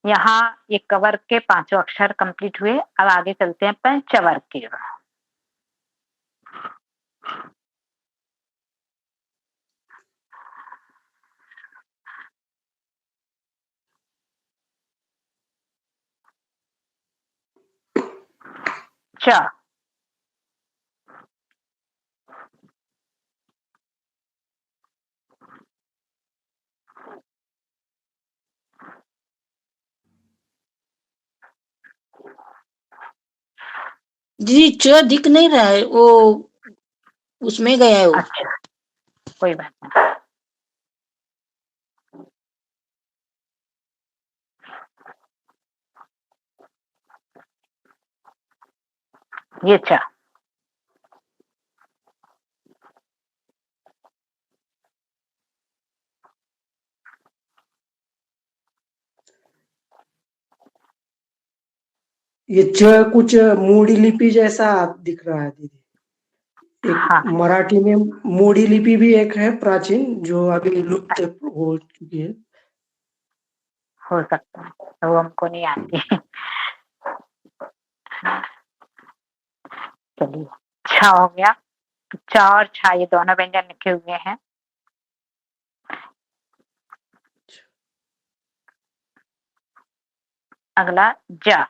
यहाँ ये कवर के पांचों अक्षर कंप्लीट हुए। अब आगे चलते हैं पंचवर्ग की ओर। च। दीदी च दिख नहीं रहा है, वो उसमें गया है वो। अच्छा, कोई बात नहीं। ये च। ये च कुछ मोड़ी लिपि जैसा दिख रहा है दीदी। एक हाँ, मराठी में मोड़ी लिपि भी एक है प्राचीन, जो अभी लुप्त हो चुकी है। हो सकता है, तो वो हमको नहीं आती। चलिए, छ हो गया। च और छ ये दोनों व्यंजन लिखे हुए हैं। अगला ज।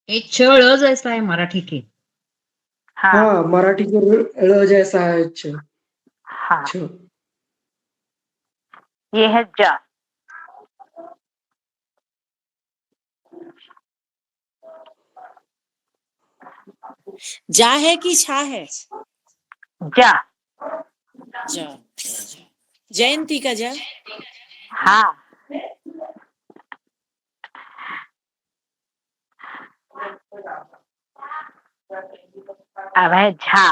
ये च जैसा है मराठी की। हाँ हाँ, मराठी के ळ जैसा है छ। हाँ, छ। ये है ज। जा है कि छा है? जा। जा। जयंती का जा। हाँ। अब है झा।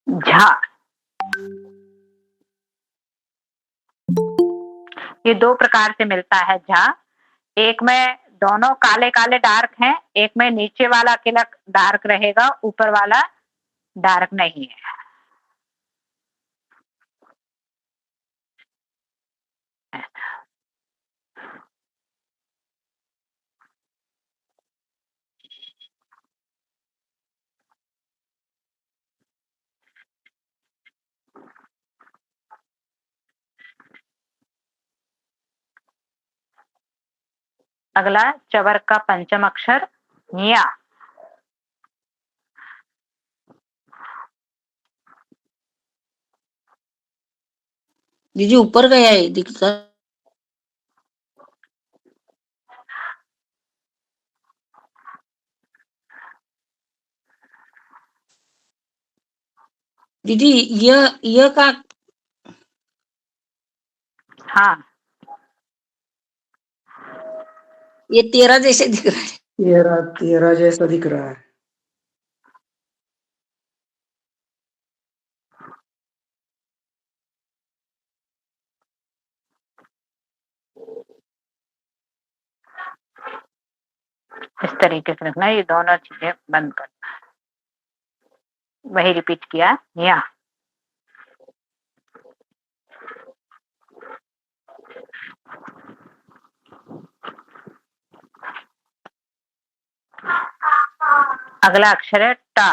झा ये दो प्रकार से मिलता है झा। एक में दोनों काले काले डार्क हैं, एक में नीचे वाला किला डार्क रहेगा, ऊपर वाला डार्क नहीं है। अगला चवर का पंचम अक्षर या। दीदी ऊपर गया है दिखता। दीदी यह का हाँ, ये 13 जैसे दिख रहा है। 13 जैसा दिख रहा है। इस तरीके से रखना, ये दोनों चीजें बंद करना है। वही रिपीट किया या। अगला अक्षर है टा।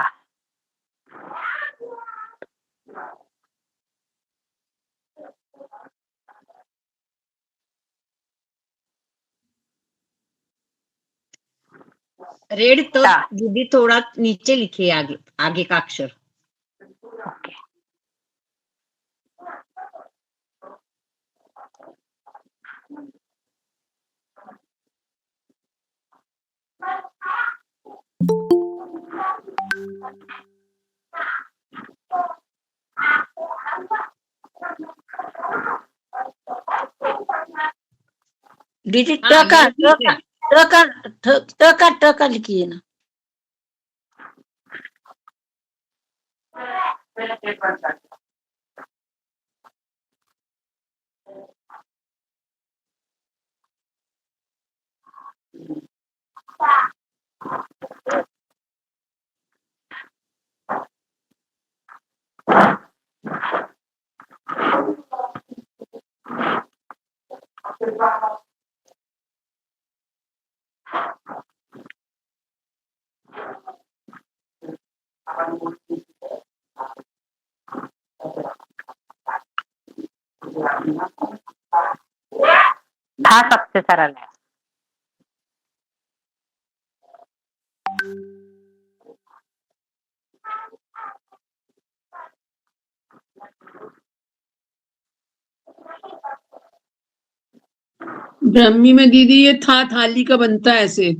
रेड तो टा। दीदी थोड़ा नीचे लिखिए, आगे आगे का अक्षर। ओके। दीदी हाँ, ये ठीक है। ट का लिखिए ना। धा सबसे सरल है। ब्राह्मी में दीदी ये था थाली का बनता है ऐसे।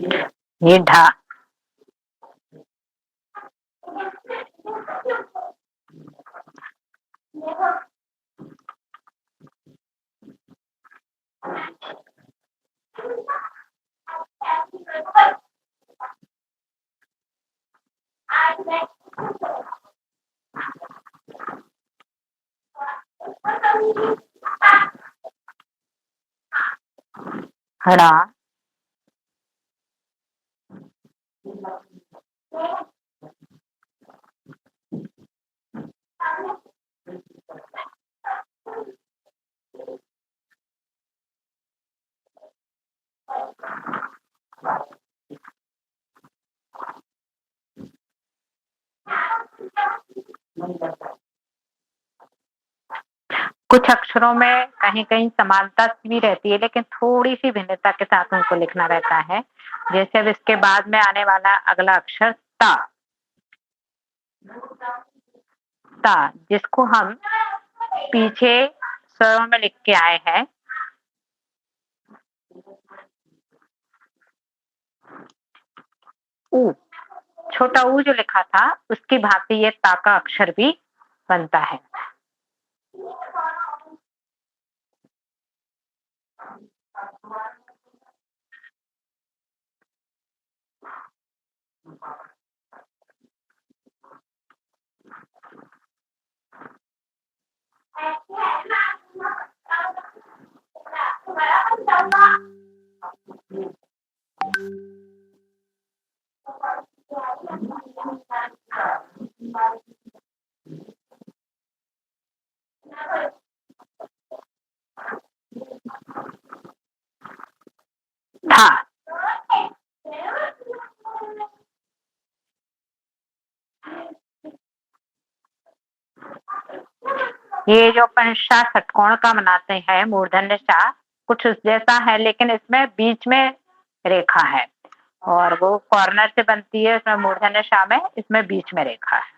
ये ढा। हरा। कुछ अक्षरों में कहीं कहीं समानता भी रहती है, लेकिन थोड़ी सी भिन्नता के साथ उनको लिखना रहता है। जैसे अब इसके बाद में आने वाला अगला अक्षर ता। ता, जिसको हम पीछे स्वरों में लिख के आए हैं। ऊ, छोटा ऊ जो लिखा था उसकी भांति ये ता का अक्षर भी बनता है। था। ये जो अपन शाह षटकोण का बनाते हैं मूर्धन्य शाह, कुछ उस जैसा है, लेकिन इसमें बीच में रेखा है और वो कॉर्नर से बनती है। इसमें मूर्धन्य शाह में इसमें बीच में रेखा है।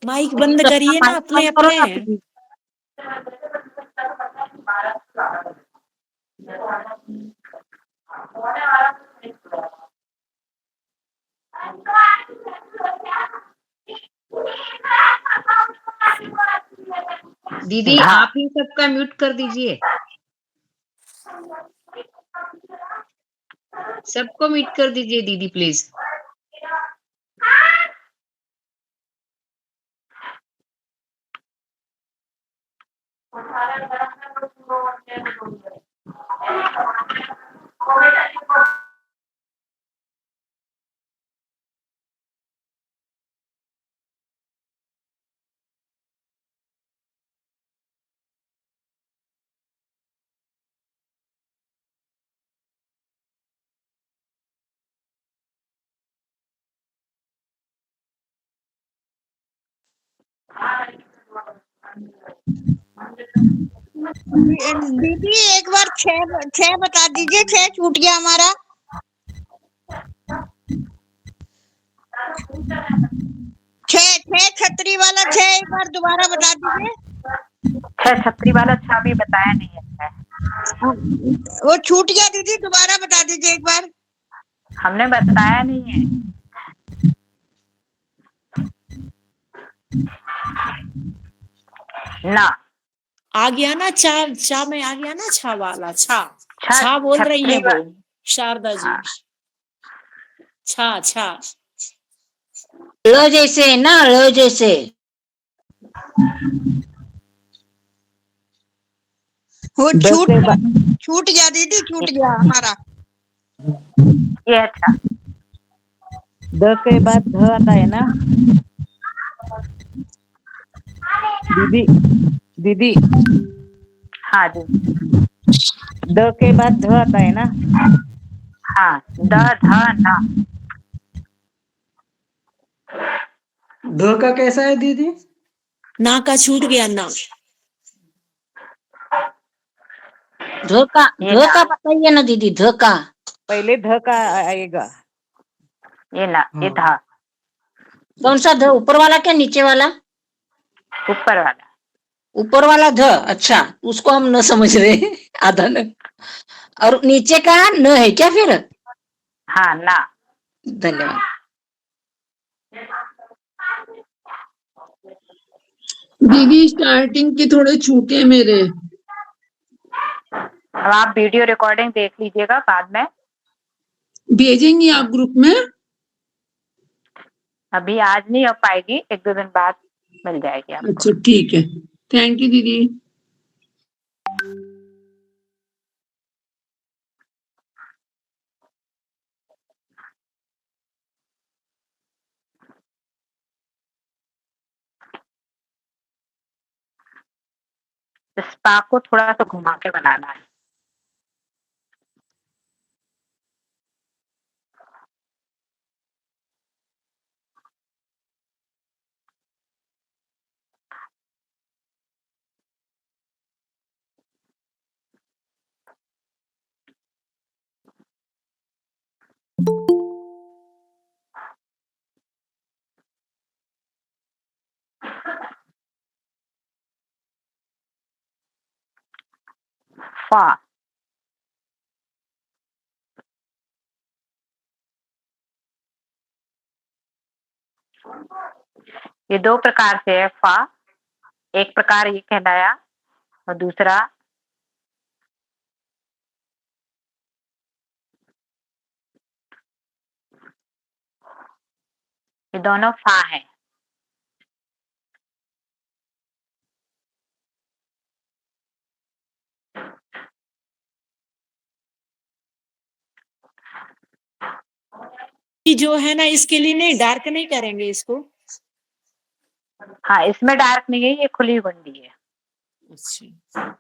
माइक बंद करिए ना अपने अपने। दीदी आप ही सबका म्यूट कर दीजिए, सबको म्यूट कर दीजिए दीदी प्लीज। दीदी एक बार छह बता दीजिए, 6 छूट गया हमारा। 6 छतरी वाला 6 एक बार दोबारा बता दीजिए। 6 छतरी वाला 6 भी बताया नहीं है। वो छूट गया दीदी, दोबारा बता दीजिए एक बार। हमने बताया नहीं है। ना आ गया ना, चा में आ गया ना, छा वाला छा बोल रही है वो शारदा जी। छा लो जैसे ना, लो जैसे। वो छूट गया दीदी, छूट गया हमारा। ये अच्छा। द के बाद ध आता है ना। दीदी दीदी हाँ जी। द के बाद ध आता है ना? हाँ, द ध न। ध का कैसा है दीदी? ना का छूट गया ना। धोखा ये धोखा बताइए ना दीदी, धोखा। पहले ध का आएगा। ये ना, ये धा। कौन सा ध? ऊपर वाला क्या नीचे वाला? ऊपर वाला। ऊपर वाला ध, अच्छा उसको हम न समझ रहे आधा न। और नीचे का न है क्या फिर? हाँ, ना। धन्यवाद। दीदी स्टार्टिंग के थोड़े छूटे मेरे। अब आप वीडियो रिकॉर्डिंग देख लीजिएगा बाद में। भेजेंगी आप ग्रुप में? अभी आज नहीं हो पाएगी, 1-2 दिन बाद मिल जाएगी आपको। अच्छा ठीक है, थैंक यू दीदी। इस पाक को थोड़ा सा घुमा के बनाना है। फा। ये 2 प्रकार से है फा। एक प्रकार ये कहलाया और दूसरा ये दोनों फा है। जो है ना इसके लिए नहीं डार्क नहीं करेंगे इसको। हाँ, इसमें डार्क नहीं है, ये खुली गुंडी है। अच्छा,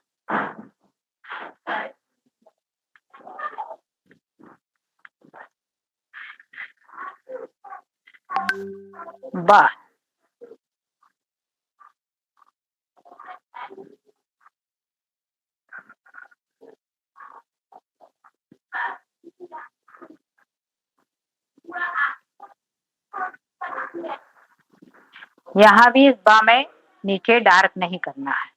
बा। यहाँ भी इस बा में नीचे डार्क नहीं करना है।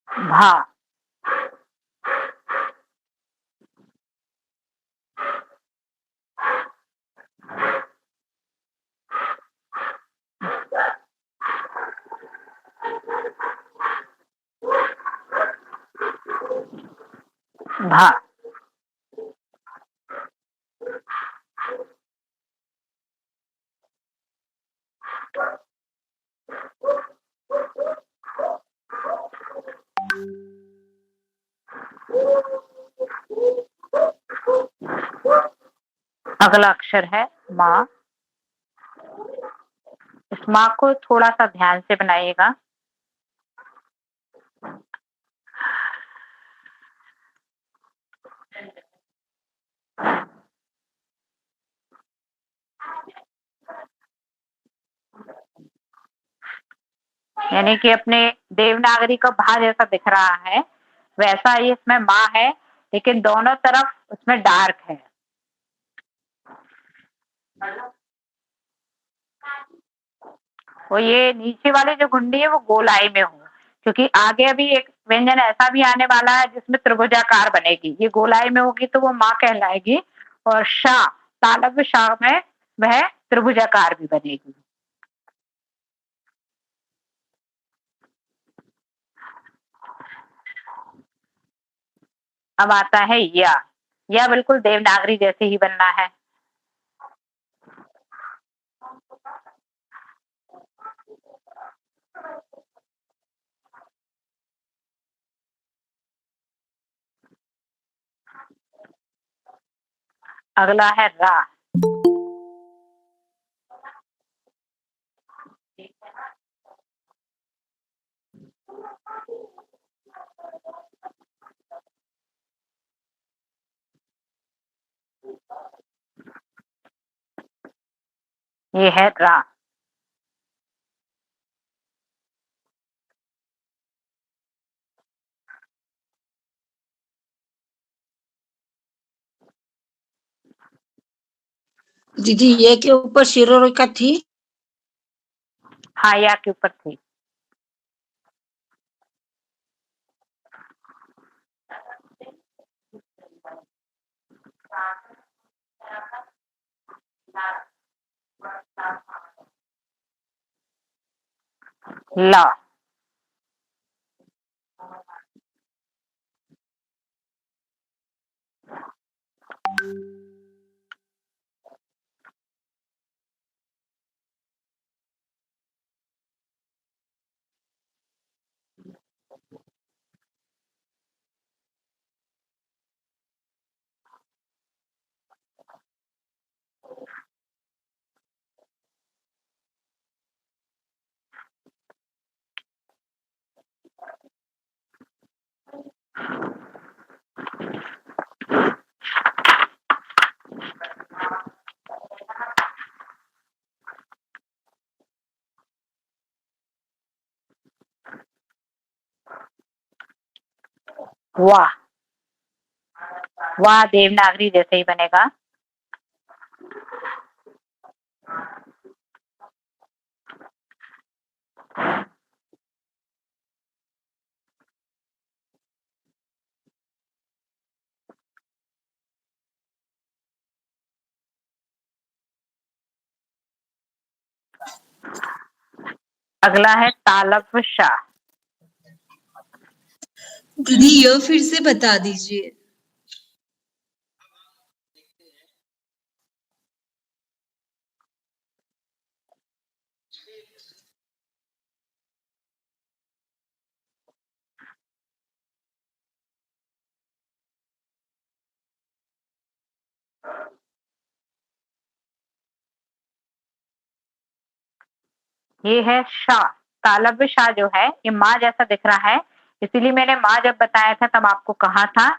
भा। भा। अगला अक्षर है माँ। इस माँ को थोड़ा सा ध्यान से बनाइएगा। यानी कि अपने देवनागरी का भा जैसा दिख रहा है वैसा ही इसमें माँ है, लेकिन दोनों तरफ उसमें डार्क है। वो ये नीचे वाली जो गुंडी है वो गोलाई में हो, क्योंकि आगे अभी एक व्यंजन ऐसा भी आने वाला है जिसमें त्रिभुजाकार बनेगी। ये गोलाई में होगी तो वो माँ कहलाएगी, और शाह, तालव्य शाह में वह त्रिभुजाकार भी बनेगी। अब आता है या बिल्कुल देवनागरी जैसे ही बनना है। अगला है रा। ये है रा। दीदी ये के ऊपर शिरोरेखा थी? हाँ, या के ऊपर थी। ला। वाह। वाह देवनागरी जैसे ही बनेगा। अगला है तालव्य शाह। दीदी ये फिर से बता दीजिए। ये है शाह। तालव्य शाह जो है ये माँ जैसा दिख रहा है, इसीलिए मैंने माँ जब बताया था तब आपको कहा था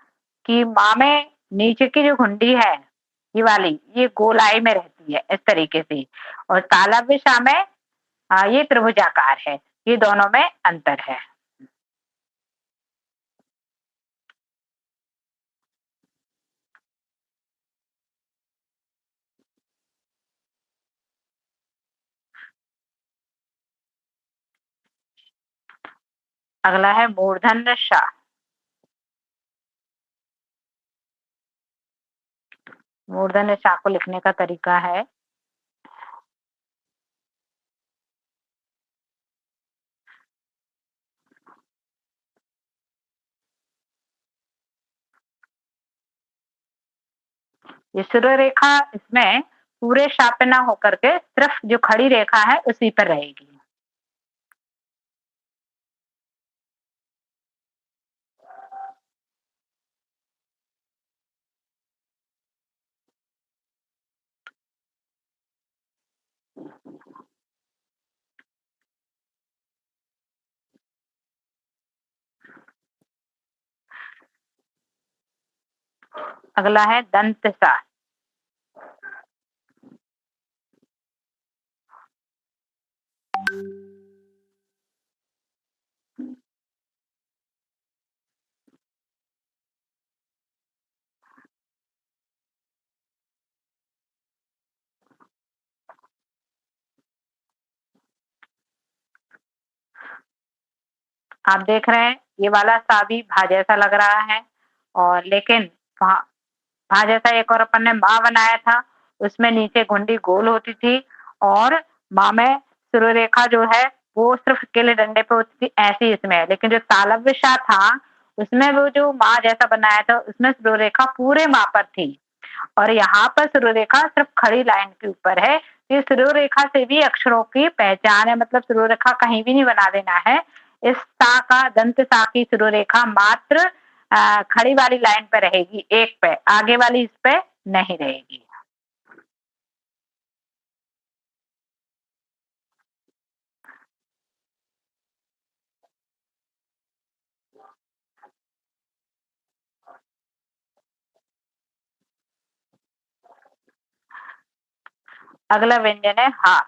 कि माँ में नीचे की जो घुंडी है ये वाली, ये गोलाई में रहती है इस तरीके से, और तालव्य शाह में ये त्रिभुजाकार है। ये दोनों में अंतर है। अगला है मूर्धन्य शाह। मूर्धन्य शाह को लिखने का तरीका है, ये सूर्य रेखा इसमें पूरे शाह पे ना होकर के सिर्फ जो खड़ी रेखा है उसी पर रहेगी। अगला है दंत शाह। आप देख रहे हैं ये वाला सा भी भा जैसा लग रहा है, और लेकिन वहाँ भा जैसा एक और अपन ने माँ बनाया था, उसमें नीचे घुंडी गोल होती थी और माँ में सुररेखा जो है वो सिर्फ अकेले डंडे पे होती थी, ऐसी इसमें है। लेकिन जो तालव्य शाह था उसमें वो जो माँ जैसा बनाया था उसमें सुररेखा पूरे माँ पर थी और यहाँ पर सुररेखा सिर्फ खड़ी लाइन के ऊपर है। ये सुररेखा से भी अक्षरों की पहचान है, मतलब सुररेखा कहीं भी नहीं बना देना है। इस सा का दंत सा की सुररेखा मात्र खड़ी वाली लाइन पे रहेगी, एक पे, आगे वाली इस पे नहीं रहेगी। अगला व्यंजन है हा।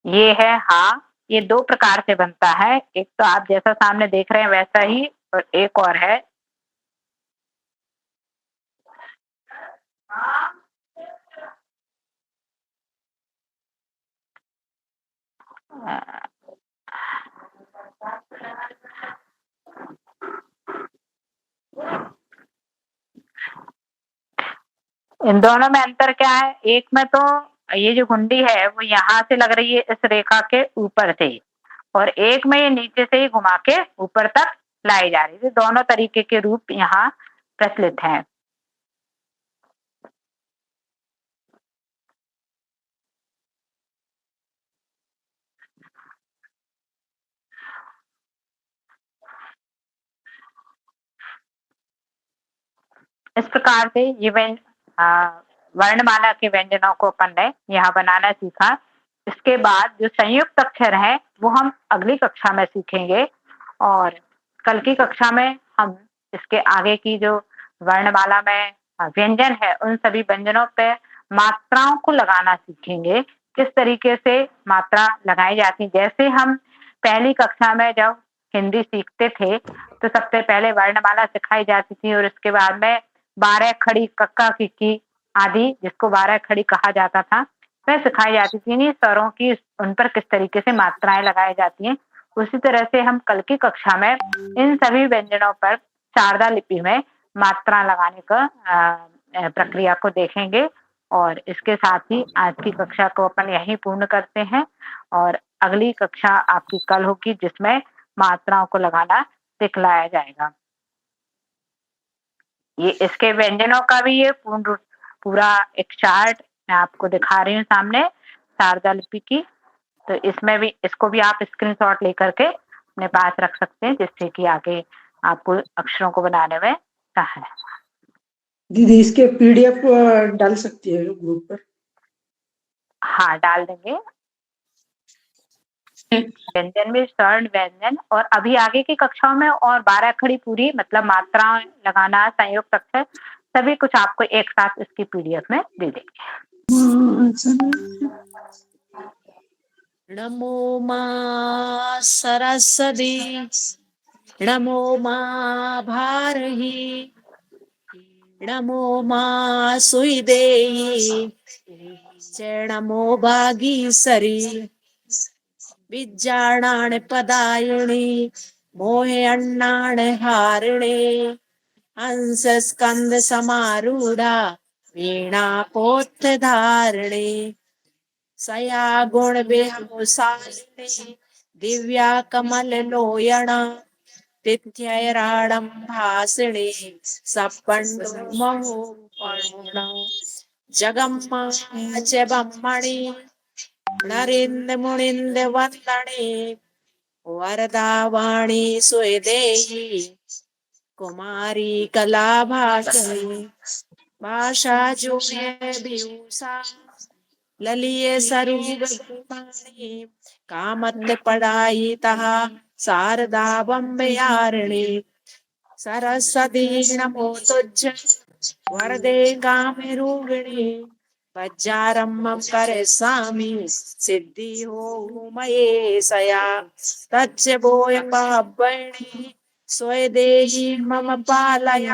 ये है हा। ये दो प्रकार से बनता है, एक तो आप जैसा सामने देख रहे हैं वैसा ही, और एक और है इन दोनों में अंतर क्या है? एक में तो ये जो घुंडी है वो यहाँ से लग रही है इस रेखा के ऊपर से, और एक में ये नीचे से ही घुमा के ऊपर तक लाई जा रही है। दोनों तरीके के रूप यहाँ प्रचलित हैं। इस प्रकार से ये वर्णमाला के व्यंजनों को अपन ने यहाँ बनाना सीखा। इसके बाद जो संयुक्त अक्षर हैं वो हम अगली कक्षा में सीखेंगे, और कल की कक्षा में हम इसके आगे की जो वर्णमाला में व्यंजन है उन सभी व्यंजनों पे मात्राओं को लगाना सीखेंगे, किस तरीके से मात्रा लगाई जाती। जैसे हम पहली कक्षा में जब हिंदी सीखते थे तो सबसे पहले वर्णमाला सिखाई जाती थी और इसके बाद में 12 खड़ी कक्का किक्की आदि, जिसको 12 खड़ी कहा जाता था, वह सिखाई जाती थी। स्वरों की उन पर किस तरीके से मात्राएं लगाई जाती हैं, उसी तरह से हम कल की कक्षा में इन सभी व्यंजनों पर शारदा लिपि में मात्रा लगाने का प्रक्रिया को देखेंगे। और इसके साथ ही आज की कक्षा को अपन यहीं पूर्ण करते हैं, और अगली कक्षा आपकी कल होगी जिसमें मात्राओं को लगाना सिखलाया जाएगा। ये इसके व्यंजनों का भी ये पूरा एक चार्ट मैं आपको दिखा रही हूँ सामने शारदा लिपि की, तो इसमें भी इसको भी आप स्क्रीनशॉट लेकर के अपने पास रख सकते हैं, जिससे कि आगे आपको अक्षरों को बनाने में सहायता है। दीदी इसके पीडीएफ डाल सकती है ग्रुप पर? हाँ, डाल देंगे। व्यंजन में स्वर्ण व्यंजन, और अभी आगे की कक्षाओं में और 12 खड़ी पूरी मतलब मात्रा लगाना, संयुक्त अक्षर, सभी कुछ आपको एक साथ इसकी पीडीएफ में दे देंगे। नमो मां सरस्वती, नमो मां भारही, नमो मां सुईदेही, नमो भागीसरी, विज्ञानान पदायिनी, मोहे अन्नान हारिणे, हंस स्कंद समारूढ़ा, वीणा पोत धारिणे, सया गुण बेहुसालिनी, दिव्या कमल लोयणा, तिथ्यैराडं भासिणी, सपण्डो महोपर्ण, जगम्मा च ब्रह्मणि, नरेन्द्र मुनिंद वंदने, वरदा वाणी सुदेही, कुमारी कला भाषणी, भाषा जो है बेऊसा, ललिये स्वरूप पाणी, कामत पढ़ाई तहा शारदा बम्बयारिणी, सरस्वती नमो तुझ्य वरदे कामे रूपिणी, वज्रारंभम करे स्वामी, सिद्धि हो मये सया, तच्च बोय पावैणी, स्वदेही मम पालय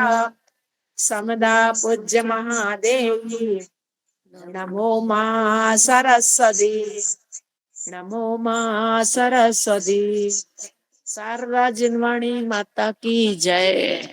समदा पूज्य महादेवी नमो मा सरस्वती नमो मा सरस्वती। शारदा जिनवाणी माता की जय।